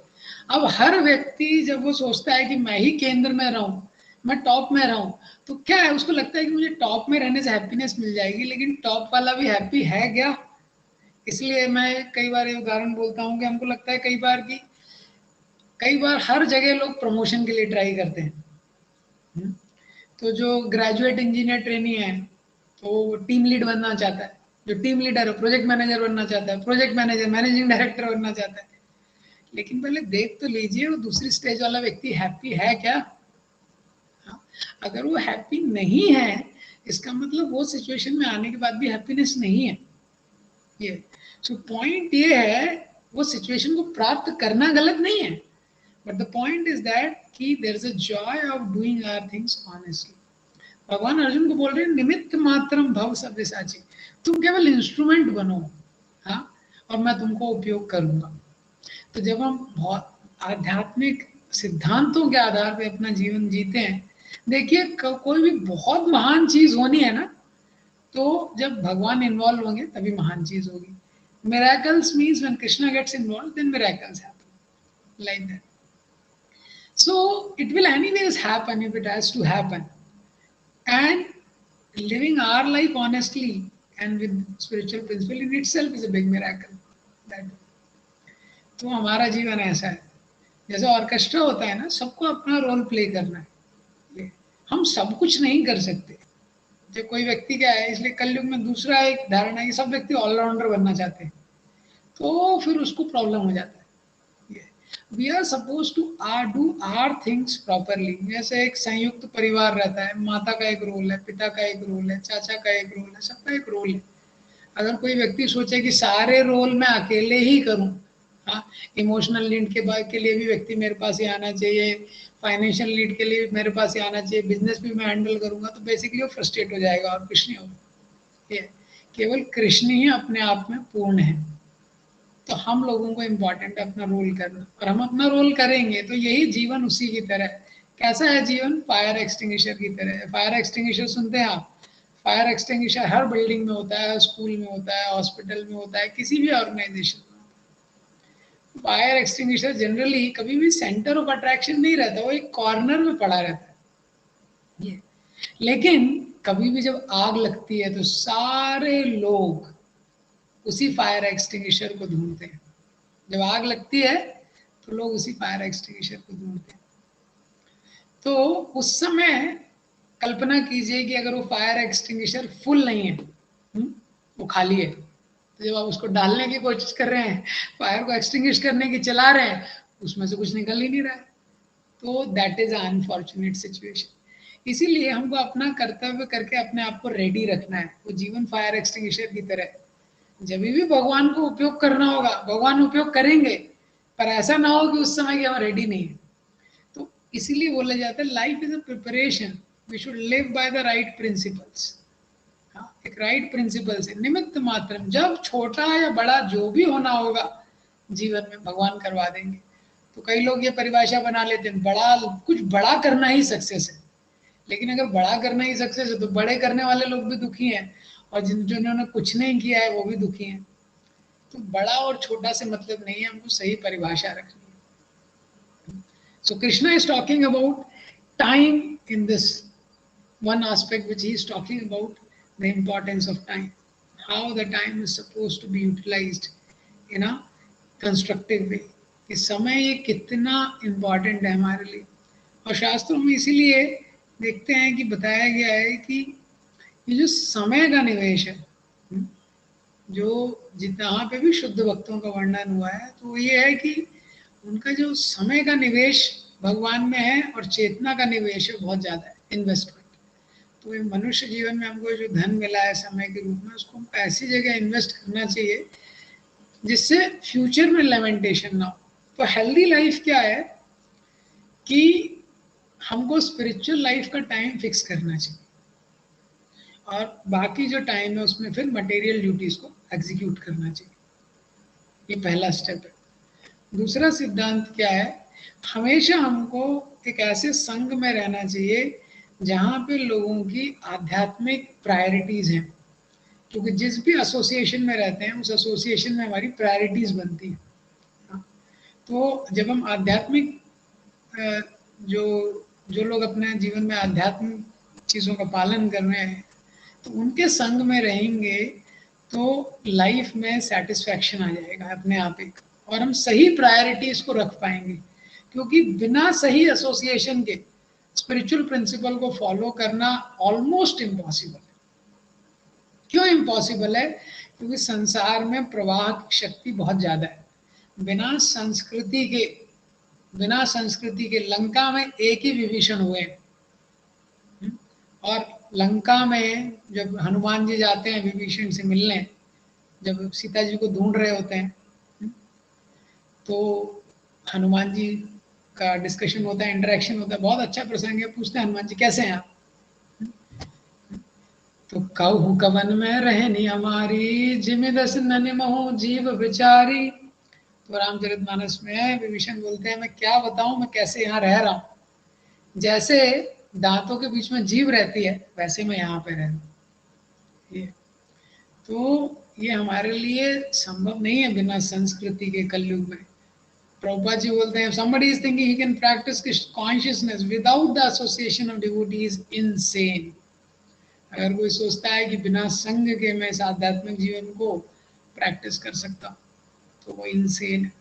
अब हर व्यक्ति जब वो सोचता है कि मैं ही केंद्र में रहूं, मैं टॉप में रहूं, तो क्या है, उसको लगता है कि मुझे टॉप में रहने से हैप्पीनेस मिल जाएगी, लेकिन टॉप वाला भी हैप्पी है क्या? इसलिए मैं कई बार ये उदाहरण बोलता हूँ कि हमको लगता है कई बार हर जगह लोग प्रमोशन के लिए ट्राई करते हैं। तो जो ग्रेजुएट इंजीनियर ट्रेनी है, तो टीम लीड बनना चाहता है, जो टीम लीडर है प्रोजेक्ट मैनेजर बनना चाहता है, प्रोजेक्ट मैनेजर मैनेजिंग डायरेक्टर बनना चाहता है। लेकिन पहले देख तो लीजिए वो दूसरी स्टेज वाला व्यक्ति हैप्पी है क्या? अगर वो हैप्पी नहीं है, इसका मतलब वो सिचुएशन में आने के बाद भी हैप्पीनेस नहीं है ये। सो पॉइंट ये है, वो सिचुएशन को प्राप्त करना गलत नहीं है, but the point is that कि there is a joy of doing our things honestly. भगवान अर्जुन को बोल रहे हैं, निमित्त मात्रम भव सव्यसाची। तुम केवल इंस्ट्रूमेंट बनो, हाँ, और मैं तुमको उपयोग करूंगा। तो जब हम बहुत आध्यात्मिक सिद्धांतों के आधार पे अपना जीवन जीते हैं, देखिए कोई भी बहुत महान चीज होनी है ना, तो जब भगवान इन्वॉल्व होंगे तभी महान चीज होगी। miracles means when Krishna gets involved, then miracles happen like that. So it will anyways happen if it has to happen. And living our life honestly and with spiritual principle in itself is a big miracle. That तो हमारा जीवन ऐसा है, जैसे ऑर्केस्ट्रा होता है ना, सबको अपना रोल प्ले करना है। हम सब कुछ नहीं कर सकते, जब कोई व्यक्ति क्या है, इसलिए कलयुग में दूसरा एक धारणा है कि सब व्यक्ति ऑलराउंडर बनना चाहते हैं, तो फिर उसको प्रॉब्लम हो जाता है। We are suppose to do our things properly. जैसे एक संयुक्त परिवार रहता है, माता का एक रोल है, पिता का एक रोल है, चाचा का एक रोल है, सबका एक रोल है। अगर कोई व्यक्ति सोचे कि सारे रोल मैं अकेले ही करूं, हाँ, इमोशनल नीड के लिए भी व्यक्ति मेरे पास ही आना चाहिए, फाइनेंशियल नीड के लिए मेरे पास ही आना चाहिए, बिजनेस भी मैं हैंडल करूंगा, तो बेसिकली वो फ्रस्ट्रेट हो जाएगा और कुछ नहीं होगा। केवल कृष्ण ही अपने आप में पूर्ण है। तो हम लोगों को इम्पोर्टेंट है अपना रोल करना, और हम अपना रोल करेंगे तो यही जीवन उसी की तरह। कैसा है जीवन? फायर एक्सटिंग्विशर की तरह है। फायर एक्सटिंग्विशर सुनते हैं आप? फायर एक्सटिंग्विशर हर बिल्डिंग में होता है, स्कूल में होता है, हॉस्पिटल में होता है, किसी भी ऑर्गेनाइजेशन में। फायर एक्सटिंग्विशर जनरली कभी भी सेंटर ऑफ अट्रैक्शन नहीं रहता, वो एक कॉर्नर में पड़ा रहता है ये। लेकिन कभी भी जब आग लगती है तो सारे लोग उसी फायर एक्सटिंग्विशर को ढूंढते हैं। जब आग लगती है तो लोग उसी फायर एक्सटिंग्विशर को ढूंढते हैं। तो उस समय कल्पना कीजिए कि अगर वो फायर एक्सटिंग्विशर फुल नहीं है, वो खाली है, तो जब आप उसको डालने की कोशिश कर रहे हैं, फायर को एक्सटिंग्विश करने की चला रहे हैं, उसमें से कुछ निकल ही नहीं रहा है। तो दैट इज अनफॉर्चुनेट सिचुएशन। इसीलिए हमको अपना कर्तव्य करके अपने आप को रेडी रखना है। वो जीवन फायर एक्सटिंग्विशर की तरह है। जब भी भगवान को उपयोग करना होगा, भगवान उपयोग करेंगे, पर ऐसा ना हो कि उस समय की हम रेडी नहीं है। तो इसीलिए बोला जाता है life is a preparation, we should live by the right principles. एक राइट प्रिंसिपल से निमित्त मात्र, जब छोटा या बड़ा जो भी होना होगा जीवन में भगवान करवा देंगे। तो कई लोग ये परिभाषा बना लेते हैं, बड़ा कुछ बड़ा करना ही सक्सेस है। लेकिन अगर बड़ा करना ही सक्सेस है तो बड़े करने वाले लोग भी दुखी हैं, और जिन्होंने कुछ नहीं किया है वो भी दुखी हैं। तो बड़ा और छोटा से मतलब नहीं है, हमको सही परिभाषा रखनी है। So Krishna is talking about time in this one aspect which he is talking about, the importance of time, how the time is supposed to be utilized in a constructive way, कि समय ये कितना इम्पॉर्टेंट है हमारे लिए। और शास्त्रों में इसीलिए देखते हैं कि बताया गया है कि ये जो समय का निवेश है, जो जहाँ पे भी शुद्ध भक्तों का वर्णन हुआ है, तो ये है कि उनका जो समय का निवेश भगवान में है और चेतना का निवेश है बहुत ज्यादा है, इन्वेस्टमेंट। तो मनुष्य जीवन में हमको जो धन मिला है समय के रूप में, उसको हमको ऐसी जगह इन्वेस्ट करना चाहिए जिससे फ्यूचर में लेमेंटेशन ना हो। तो हेल्दी लाइफ क्या है कि हमको स्पिरिचुअल लाइफ का टाइम फिक्स करना चाहिए, और बाकी जो टाइम है उसमें फिर मटेरियल ड्यूटीज को एग्जीक्यूट करना चाहिए। ये पहला स्टेप है। दूसरा सिद्धांत क्या है? हमेशा हमको एक ऐसे संघ में रहना चाहिए जहाँ पे लोगों की आध्यात्मिक प्रायोरिटीज हैं, क्योंकि जिस भी एसोसिएशन में रहते हैं उस एसोसिएशन में हमारी प्रायोरिटीज बनती हैं। तो जब हम आध्यात्मिक जो जो लोग अपने जीवन में आध्यात्मिक चीज़ों का पालन कर रहे हैं, तो उनके संग में रहेंगे तो लाइफ में सेटिस्फैक्शन आ जाएगा अपने आप एक, और हम सही प्रायोरिटीज को रख पाएंगे। क्योंकि बिना सही एसोसिएशन के स्पिरिचुअल प्रिंसिपल को फॉलो करना ऑलमोस्ट इम्पॉसिबल है। क्यों इम्पॉसिबल है? क्योंकि संसार में प्रवाह की शक्ति बहुत ज्यादा है। बिना संस्कृति के लंका में एक ही विभीषण हुए हैं, और लंका में जब हनुमान जी जाते हैं विभीषण से मिलने, जब सीता जी को ढूंढ रहे होते हैं, तो हनुमान जी का डिस्कशन होता है, इंटरेक्शन होता है, बहुत अच्छा प्रसंग है। पूछते हैं हनुमान जी कैसे हैं आप? तो कहू कवन में रहनी हमारी, जिमि दस ननि महु जीव विचारी। तो रामचरितमानस में विभीषण बोलते हैं, मैं क्या बताऊं मैं कैसे यहाँ रह रहा हूँ। जैसे दांतों के बीच में जीभ रहती है वैसे मैं यहाँ पे रह रहा हूँ। तो ये हमारे लिए संभव नहीं है बिना संस्कृति के कलयुग में। प्रभुपाद जी बोलते हैं, somebody is thinking he can practice consciousness without the association of devotees is insane। अगर कोई सोचता है कि बिना संग के मैं इस आध्यात्मिक जीवन को प्रैक्टिस कर सकता, तो वो इनसेन है।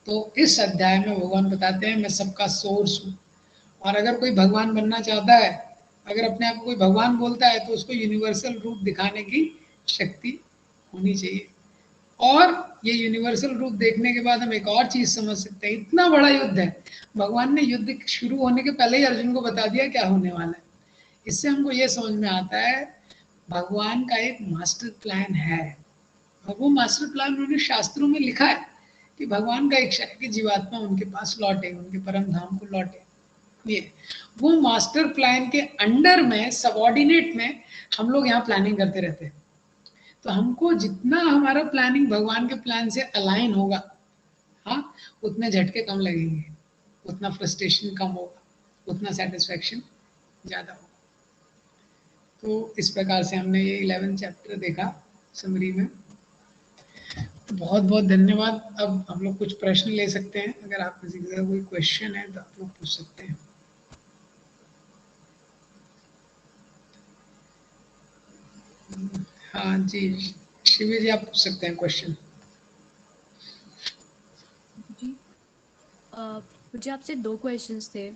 तो इस अध्याय में भगवान बताते हैं मैं सबका सोर्स हूँ, और अगर कोई भगवान बनना चाहता है अगर अपने आप को कोई भगवान बोलता है तो उसको यूनिवर्सल रूप दिखाने की शक्ति होनी चाहिए। और ये यूनिवर्सल रूप देखने के बाद हम एक और चीज समझ सकते हैं, इतना बड़ा युद्ध है, भगवान ने युद्ध शुरू होने के पहले ही अर्जुन को बता दिया क्या होने वाला है। इससे हमको ये समझ में आता है भगवान का एक मास्टर प्लान है, और वो मास्टर प्लान उन्होंने शास्त्रों में लिखा है कि भगवान का इच्छा है कि जीवात्मा उनके पास लौटे, उनके परम धाम को लौटे। ये वो मास्टर प्लान के अंडर में, सबऑर्डिनेट में हम लोग यहाँ प्लानिंग करते रहते हैं। तो हमको जितना हमारा प्लानिंग भगवान के प्लान से अलाइन होगा, हाँ, उतने झटके कम लगेंगे, उतना फ्रस्ट्रेशन कम होगा, उतना सेटिस्फैक्शन ज्यादा होगा। तो इस प्रकार से हमने ये 11 चैप्टर देखा समरी में। बहुत बहुत धन्यवाद। अब हम लोग कुछ प्रश्न ले सकते हैं, अगर आप किसी का कोई क्वेश्चन है तो आप लोग पूछ सकते हैं। हाँ जी, शिवी जी आप पूछ सकते हैं क्वेश्चन। जी मुझे आपसे 2 क्वेश्चंस थे।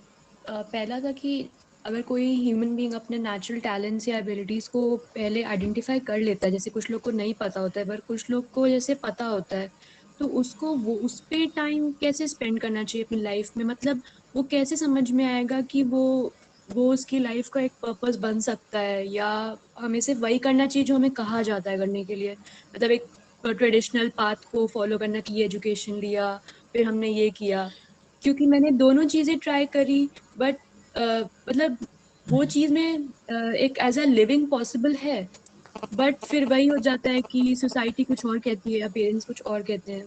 पहला था कि अगर कोई ह्यूमन बीइंग अपने नेचुरल टैलेंट्स या एबिलिटीज़ को पहले आइडेंटिफाई कर लेता है, जैसे कुछ लोग को नहीं पता होता है पर कुछ लोग को जैसे पता होता है, तो उसको वो उस पे टाइम कैसे स्पेंड करना चाहिए अपनी लाइफ में? मतलब वो कैसे समझ में आएगा कि वो उसकी लाइफ का एक पर्पस बन सकता है, या हमें सिर्फ वही करना चाहिए जो हमें कहा जाता है करने के लिए? मतलब एक ट्रेडिशनल पाथ को फॉलो करना कि एजुकेशन लिया, फिर हमने ये किया। क्योंकि मैंने दोनों चीजें ट्राई करी, बट मतलब वो चीज में एक एज अ लिविंग पॉसिबल है, बट फिर वही हो जाता है कि सोसाइटी कुछ और कहती है या पेरेंट्स कुछ और कहते हैं।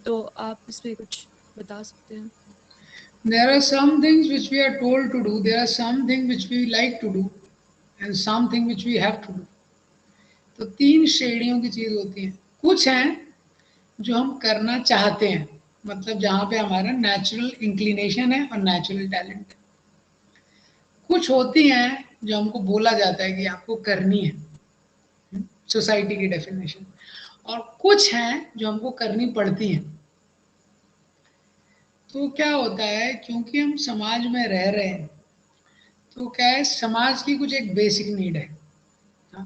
तो आप इस पे कुछ बता सकते हैं? There are some things which we are told to do, there are some things which we like to do, and something which we have to do. तो तीन श्रेणियों की चीज होती है। कुछ हैं जो हम करना चाहते हैं, मतलब जहाँ पे हमारा नेचुरल इंक्लिनेशन है और नेचुरल टैलेंट है। कुछ होती हैं जो हमको बोला जाता है कि आपको करनी है, सोसाइटी की डेफिनेशन। और कुछ हैं जो हमको करनी पड़ती हैं। तो क्या होता है, क्योंकि हम समाज में रह रहे हैं, तो क्या है, समाज की कुछ एक बेसिक नीड है। हाँ?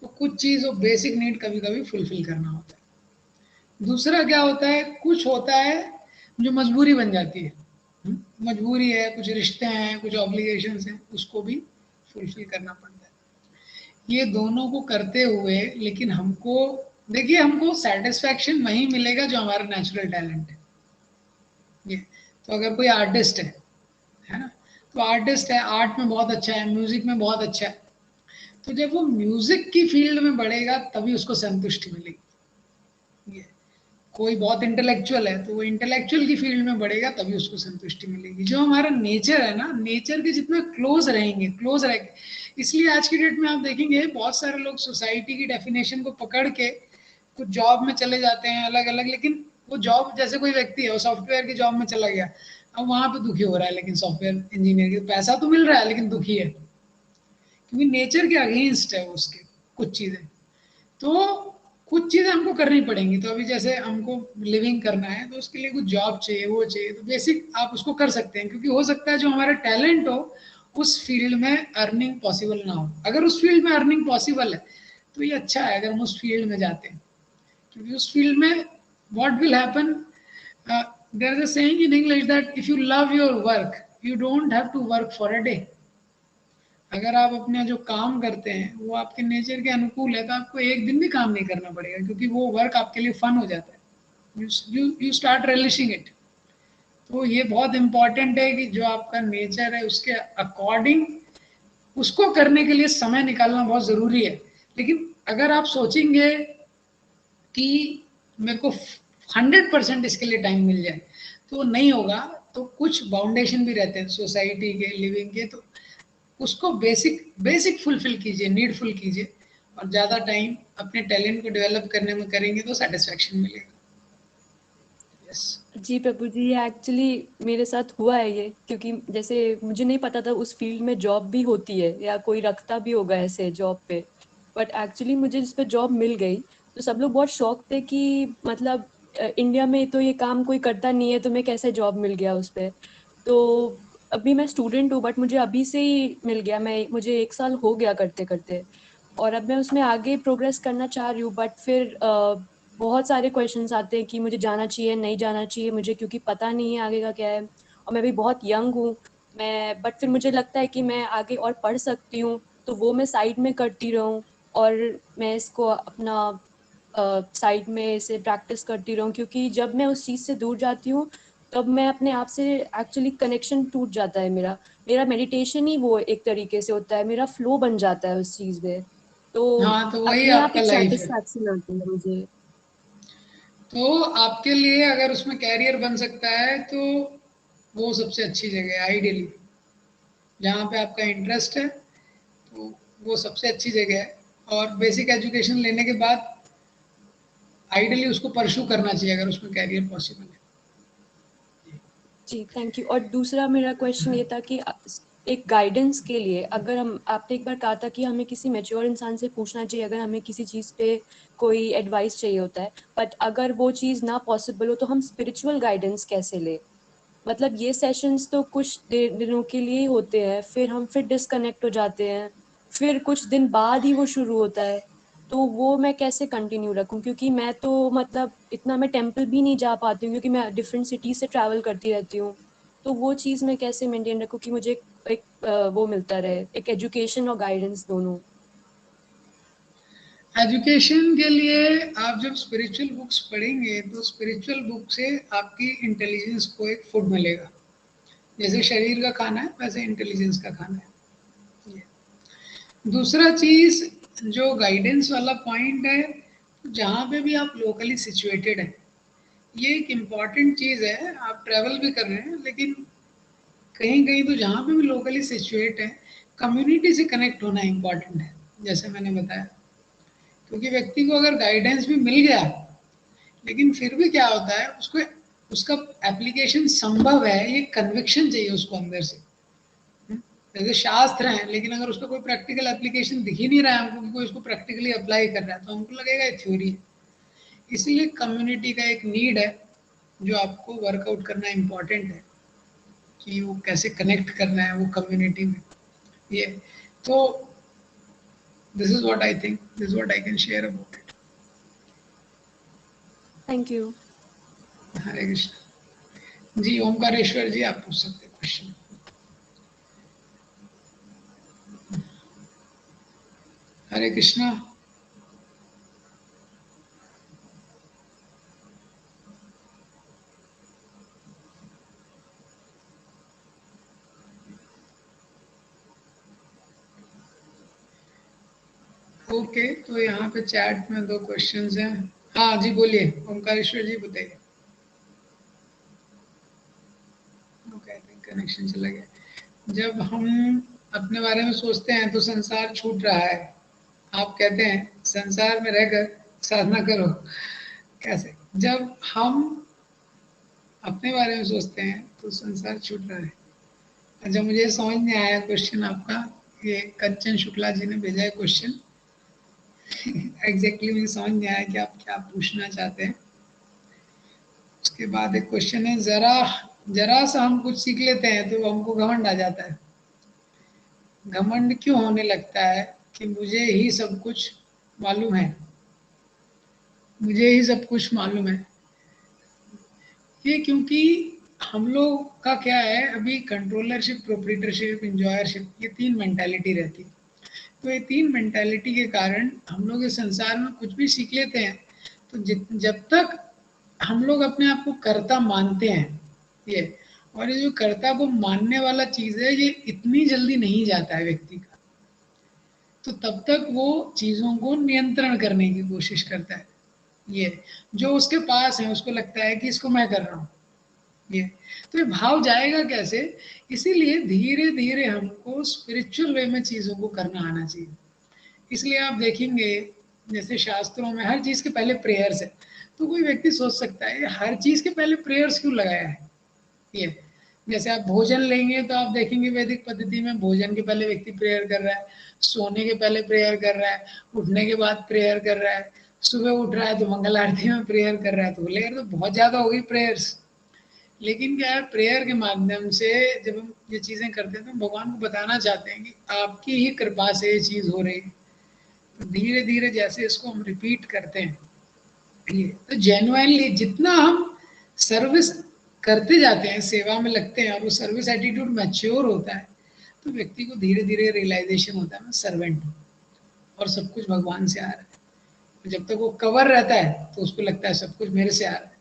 तो कुछ चीज वो बेसिक नीड कभी कभी फुलफिल करना होता है। दूसरा क्या होता है, कुछ होता है जो मजबूरी बन जाती है। मजबूरी है, कुछ रिश्ते हैं, कुछ ऑब्लिगेशंस हैं, उसको भी फुलफिल करना पड़ता है। ये दोनों को करते हुए लेकिन हमको, देखिए, हमको सेटिस्फैक्शन वही मिलेगा जो हमारा नेचुरल टैलेंट है। ये तो अगर कोई आर्टिस्ट है ना, तो आर्टिस्ट है, आर्ट में बहुत अच्छा है, म्यूजिक में बहुत अच्छा है, तो जब वो म्यूजिक की फील्ड में बढ़ेगा तभी उसको संतुष्टि मिलेगी। ये कोई बहुत इंटेलेक्चुअल है तो वो इंटेलेक्चुअल की फील्ड में बढ़ेगा तभी उसको संतुष्टि मिलेगी। जो हमारा नेचर है ना, नेचर के जितना क्लोज रहेंगे, क्लोज रहेंगे। इसलिए आज की डेट में आप देखेंगे बहुत सारे लोग सोसाइटी की डेफिनेशन को पकड़ के कुछ जॉब में चले जाते हैं अलग अलग, लेकिन वो जॉब, जैसे कोई व्यक्ति है वो सॉफ्टवेयर की जॉब में चला गया, अब वहां पे दुखी हो रहा है, लेकिन सॉफ्टवेयर इंजीनियर की पैसा तो मिल रहा है लेकिन दुखी है, क्योंकि नेचर के अगेंस्ट है उसके कुछ चीजें। तो कुछ चीजें हमको करनी पड़ेंगी। तो अभी जैसे हमको लिविंग करना है तो उसके लिए कुछ जॉब चाहिए, वो चाहिए, तो बेसिक आप उसको कर सकते हैं, क्योंकि हो सकता है जो हमारा टैलेंट हो उस फील्ड में अर्निंग पॉसिबल ना हो। अगर उस फील्ड में अर्निंग पॉसिबल है तो ये अच्छा है अगर हम उस फील्ड में जाते हैं, क्योंकि उस फील्ड में what will happen, there is a saying in English that if you love your work you don't have to work for a day. अगर आप अपने जो काम करते हैं वो आपके नेचर के अनुकूल है तो आपको एक दिन भी काम नहीं करना पड़ेगा, क्योंकि वो वर्क आपके लिए फन हो जाता है। You start relishing it. तो ये बहुत इंपॉर्टेंट है कि जो आपका नेचर है उसके अकॉर्डिंग उसको करने के लिए समय निकालना बहुत जरूरी है। लेकिन अगर आप सोचेंगे कि मेरे को 100% इसके लिए टाइम मिल जाए तो नहीं होगा। तो कुछ बाउंडेशन भी रहते हैं सोसाइटी के, लिविंग के, तो उसको बेसिक बेसिक फुलफिल कीजिए, नीडफुल कीजिए, और ज़्यादा टाइम अपने टैलेंट को डेवलप करने में करेंगे तो सेटिस्फैक्शन मिलेगा। यस। जी प्रभु जी, ये एक्चुअली मेरे साथ हुआ है ये, क्योंकि जैसे मुझे नहीं पता था उस फील्ड में जॉब भी होती है या कोई रखता भी होगा ऐसे जॉब पे। बट एक्चुअली मुझे जिस पे जॉब मिल गई तो सब लोग बहुत शॉक थे कि मतलब इंडिया में तो ये काम कोई करता नहीं है, तुम्हें कैसे जॉब मिल गया उस पे? तो अभी मैं स्टूडेंट हूँ बट मुझे अभी से ही मिल गया, मुझे 1 साल हो गया करते करते, और अब मैं उसमें आगे प्रोग्रेस करना चाह रही हूँ, बट फिर बहुत सारे क्वेश्चंस आते हैं कि मुझे जाना चाहिए नहीं जाना चाहिए मुझे, क्योंकि पता नहीं है आगे का क्या है, और मैं भी बहुत यंग हूँ मैं, बट फिर मुझे लगता है कि मैं आगे और पढ़ सकती हूँ, तो वो मैं साइड में करती रहूँ, और मैं इसको अपना साइड में इसे प्रैक्टिस करती रहूँ, क्योंकि जब मैं उस चीज़ से दूर जाती हूँ तब मैं अपने आप से एक्चुअली कनेक्शन टूट जाता है मेरा, मेरा मेडिटेशन ही वो एक तरीके से होता है, मेरा फ्लो बन जाता है उस चीज़ में, तो हाँ, तो वही अपने आप आपका एक लाइफ है। सेटिस्फैक्शन आती है मुझे। तो आपके लिए अगर उसमें कैरियर बन सकता है तो वो सबसे अच्छी जगह है आइडियली, जहाँ पे आपका इंटरेस्ट है, तो वो सबसे अच्छी जगह है। और बेसिक एजुकेशन लेने के बाद आइडियली उसको परस्यू करना चाहिए अगर उसमें कैरियर पॉसिबल है। जी थैंक यू। और दूसरा मेरा क्वेश्चन ये था कि एक गाइडेंस के लिए, अगर हम, आपने एक बार कहा था कि हमें किसी मैच्योर इंसान से पूछना चाहिए अगर हमें किसी चीज़ पे कोई एडवाइस चाहिए होता है, बट अगर वो चीज़ ना पॉसिबल हो तो हम स्पिरिचुअल गाइडेंस कैसे ले? मतलब ये सेशंस तो कुछ दिनों के लिए ही होते हैं, फिर डिस्कनेक्ट हो जाते हैं, फिर कुछ दिन बाद ही वो शुरू होता है, तो वो मैं कैसे कंटिन्यू रखूं? क्योंकि मैं तो मतलब इतना मैं टेम्पल भी नहीं जा पाती हूँ, क्योंकि मैं डिफरेंट सिटीज से ट्रैवल करती रहती हूँ, तो वो चीज़ मैं कैसे मेंटेन रखूं कि मुझे वो मिलता रहे, एक एजुकेशन और गाइडेंस दोनों। एजुकेशन के लिए आप जब स्पिरिचुअल बुक्स पढ़ेंगे तो स्पिरिचुअल बुक से आपकी इंटेलिजेंस को एक फूड मिलेगा। जैसे शरीर का खाना है वैसे इंटेलिजेंस का खाना है ये। दूसरा चीज जो गाइडेंस वाला पॉइंट है, जहाँ पे भी आप लोकली सिचुएटेड है, ये एक इम्पॉर्टेंट चीज है। आप ट्रैवल भी कर रहे हैं लेकिन कहीं कहीं तो जहाँ पे भी लोकली सिचुएट है, कम्युनिटी से कनेक्ट होना इम्पॉर्टेंट है, जैसे मैंने बताया। क्योंकि व्यक्ति को अगर गाइडेंस भी मिल गया, लेकिन फिर भी क्या होता है, उसको उसका एप्लीकेशन संभव है, ये कन्विक्शन चाहिए उसको अंदर से। जैसे शास्त्र है, लेकिन अगर उसका कोई प्रैक्टिकल एप्लीकेशन दिख ही नहीं रहा है हमको कि कोई इसको प्रैक्टिकली अप्लाई कर रहा है, तो हमको लगेगा ये थ्योरी है। इसलिए कम्युनिटी का एक नीड है जो आपको वर्कआउट करना इम्पोर्टेंट है, कि वो कैसे कनेक्ट करना है वो कम्युनिटी में ये। तो this is what I think, this is what I can share about it. Thank you. Hare Krishna. जी ओमकारेश्वर जी, आप पूछ सकते हैं क्वेश्चन। हरे कृष्णा। ओके, तो यहाँ पे चैट में दो क्वेश्चंस हैं। हाँ जी बोलिए ओमकारेश्वर जी, बताइए। ओके, आई थिंक कनेक्शन चला गया। जब हम अपने बारे में सोचते हैं तो संसार छूट रहा है, आप कहते हैं संसार में रहकर साधना करो। कैसे? जब हम अपने बारे में सोचते हैं तो संसार छूट रहा है। अच्छा, मुझे समझ नहीं आया क्वेश्चन आपका। ये कंचन शुक्ला जी ने भेजा है क्वेश्चन। एग्जैक्टली मुझे समझ नहीं आया कि आप क्या पूछना चाहते हैं। उसके बाद एक क्वेश्चन है, जरा जरा सा हम कुछ सीख लेते हैं तो हमको घमंड आ जाता है। घमंड क्यों होने लगता है कि मुझे ही सब कुछ मालूम है, मुझे ही सब कुछ मालूम है? ये क्योंकि हम लोग का क्या है, अभी कंट्रोलरशिप, प्रोप्राइटरशिप, इंजॉयरशिप, ये तीन मेंटालिटी रहती है। तो ये तीन मेंटालिटी के कारण हम लोग इस संसार में कुछ भी सीख लेते हैं। तो जब तक हम लोग अपने आप को कर्ता मानते हैं, ये, और ये जो कर्ता को मानने वाला चीज है, ये इतनी जल्दी नहीं जाता है व्यक्ति का। तो तब तक वो चीजों को नियंत्रण करने की कोशिश करता है। ये जो उसके पास है उसको लगता है कि इसको मैं कर रहा हूँ, ये। तो ये भाव जाएगा कैसे? इसीलिए धीरे धीरे हमको स्पिरिचुअल वे में चीजों को करना आना चाहिए। इसलिए आप देखेंगे जैसे शास्त्रों में हर चीज के पहले प्रेयर्स है। तो कोई व्यक्ति सोच सकता है हर चीज के पहले प्रेयर्स क्यों लगाया है, ये। जैसे आप भोजन लेंगे तो आप देखेंगे वैदिक पद्धति में भोजन के पहले व्यक्ति प्रेयर कर रहा है, सोने के पहले प्रेयर कर रहा है, उठने के बाद प्रेयर कर रहा है, सुबह उठ रहा है तो मंगल आरती में प्रेयर कर रहा है। तो बोले यार, तो बहुत ज्यादा हो गई प्रेयर्स। लेकिन क्या है, प्रेयर के माध्यम से जब हम ये चीजें करते हैं तो हम भगवान को बताना चाहते हैं कि आपकी ही कृपा से ये चीज हो रही है। तो धीरे धीरे जैसे इसको हम रिपीट करते हैं, ये तो जेन्युइनली जितना हम सर्विस करते जाते हैं, सेवा में लगते हैं और वो सर्विस एटीट्यूड मैच्योर होता है, तो व्यक्ति को धीरे धीरे रियलाइजेशन होता है मैं सर्वेंट हूँ और सब कुछ भगवान से आ रहा है। तो जब तक वो कवर रहता है तो उसको लगता है सब कुछ मेरे से आ रहा है।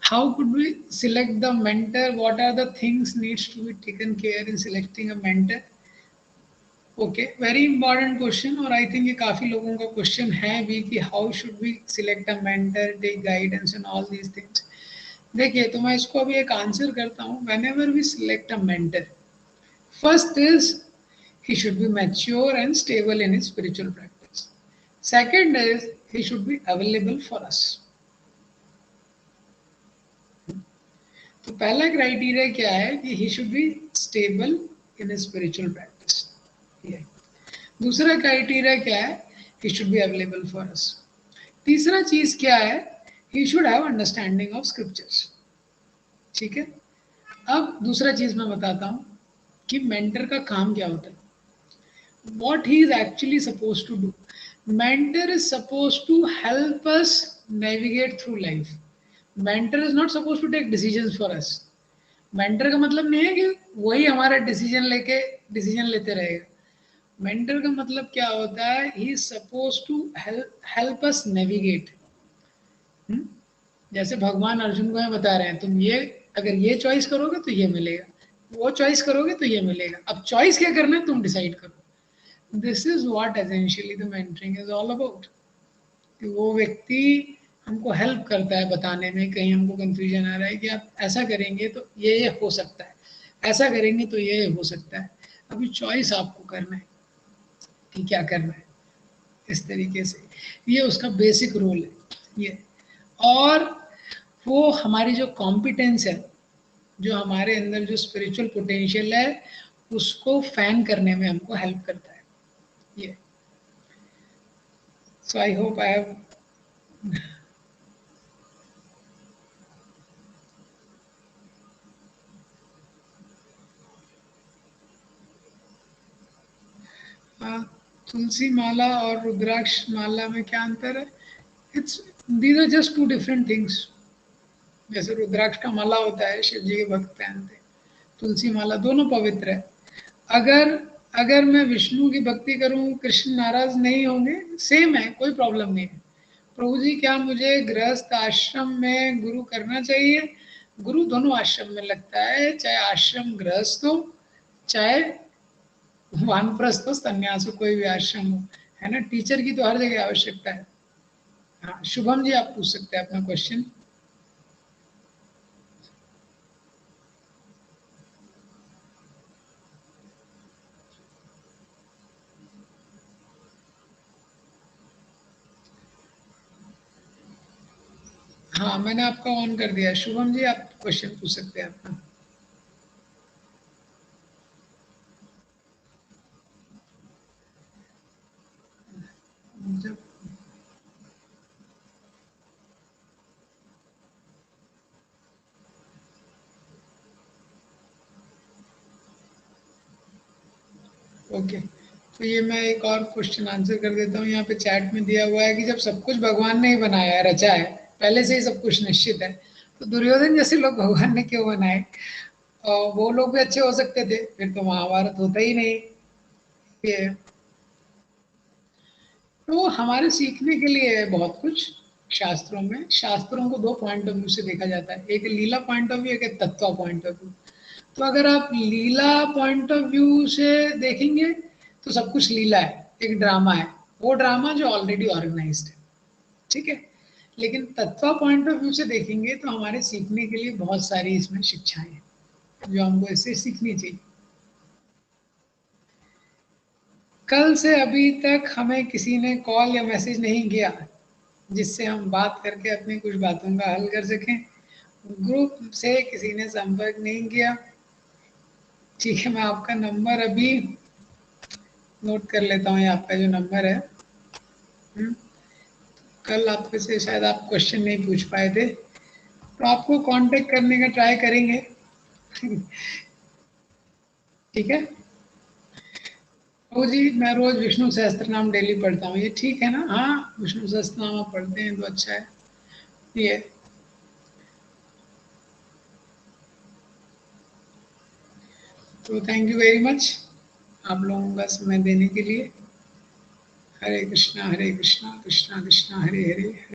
How could we select the mentor? What are the things needs to be taken care in selecting a mentor? Okay, very important question, और आई थिंक ये काफी लोगों का क्वेश्चन है भी कि how should we select a mentor, take guidance and all these things. देखिए, तो मैं इसको अभी एक आंसर करता हूँ। Whenever we select a mentor, first is he should be mature and stable in his spiritual practice. Second is he should be available for us. तो पहला क्राइटेरिया क्या है कि he should be stable in his spiritual practice. दूसरा क्राइटेरिया क्या है, he should be available for us. तीसरा चीज क्या है, he should have understanding of scriptures. ठीक है, अब दूसरा चीज मैं बताता हूं कि मेंटर का काम क्या होता है, what he is actually supposed to do. Mentor is supposed to help us navigate through life. Mentor is not supposed to take decisions for us. Mentor का मतलब नहीं है कि वही हमारा डिसीजन लेते रहेगा। मेंटर का मतलब क्या होता है, he is suppose to help us navigate. जैसे भगवान अर्जुन को बता रहे हैं, तुम ये अगर ये चॉइस करोगे तो ये मिलेगा, वो चॉइस करोगे तो ये मिलेगा, अब चॉइस क्या करना है तुम डिसाइड करो। This is what essentially the mentoring is all about. वो व्यक्ति हमको हेल्प करता है बताने में, कहीं हमको कंफ्यूजन आ रहा है कि आप ऐसा करेंगे तो ये हो सकता है, ऐसा करेंगे तो ये हो सकता है, अभी चॉइस आपको करना है कि क्या करना है। इस तरीके से ये उसका बेसिक रोल है ये। और वो हमारी जो कॉम्पिटेंस है, जो हमारे अंदर जो स्पिरिचुअल पोटेंशियल है, उसको फैन करने में हमको हेल्प करता है ये। सो आई होप आई हैव तुलसी माला और रुद्राक्ष माला में क्या अंतर है? It's these are just two different things. जैसे रुद्राक्ष का माला होता है, शिव जी के भक्त पहनते हैं, तुलसी माला, दोनों पवित्र है। अगर अगर मैं विष्णु की भक्ति करूं, कृष्ण नाराज नहीं होंगे, सेम है, कोई प्रॉब्लम नहीं है। प्रभु जी क्या मुझे गृहस्थ आश्रम में गुरु करना चाहिए? गुरु दोनों आश्रम में लगता है, चाहे आश्रम गृहस्थ हो, चाहे वानप्रस्थ हो, संन्यास हो, कोई भी आश्रम हो, है ना। टीचर की तो हर जगह आवश्यकता है। हाँ, शुभम जी आप पूछ सकते हैं अपना क्वेश्चन। हाँ, मैंने आपका ऑन कर दिया। शुभम जी आप क्वेश्चन पूछ सकते हैं अपना। जब ओके, तो ये मैं एक और क्वेश्चन आंसर कर देता हूँ। यहाँ पे चैट में दिया हुआ है कि जब सब कुछ भगवान ने ही बनाया है, रचा है, पहले से ही सब कुछ निश्चित है, तो दुर्योधन जैसे लोग भगवान ने क्यों बनाए? और वो लोग भी अच्छे हो सकते थे, फिर तो महाभारत होता ही नहीं। ये तो हमारे सीखने के लिए है बहुत कुछ शास्त्रों में। शास्त्रों को दो पॉइंट ऑफ व्यू से देखा जाता है, एक लीला पॉइंट ऑफ व्यू, एक तत्व पॉइंट ऑफ व्यू। तो अगर आप लीला पॉइंट ऑफ व्यू से देखेंगे तो सब कुछ लीला है, एक ड्रामा है, वो ड्रामा जो ऑलरेडी ऑर्गेनाइज्ड है, ठीक है। लेकिन तत्व पॉइंट ऑफ व्यू से देखेंगे तो हमारे सीखने के लिए बहुत सारी इसमें शिक्षाएं हैं जो हमको इससे सीखनी चाहिए। कल से अभी तक हमें किसी ने कॉल या मैसेज नहीं किया जिससे हम बात करके अपनी कुछ बातों का हल कर सकें। ग्रुप से किसी ने संपर्क नहीं किया, ठीक है। मैं आपका नंबर अभी नोट कर लेता हूँ, ये आपका जो नंबर है। कल आपके से शायद आप क्वेश्चन नहीं पूछ पाए थे, तो आपको कांटेक्ट करने का ट्राई करेंगे। ठीक है। ओ जी, मैं रोज विष्णु सहस्त्र नाम डेली पढ़ता हूँ, ये ठीक है ना? हाँ, विष्णु सहस्त्र नाम आप पढ़ते हैं तो अच्छा है ये। तो थैंक यू वेरी मच आप लोगों का समय देने के लिए। हरे कृष्णा कृष्णा कृष्णा हरे हरे।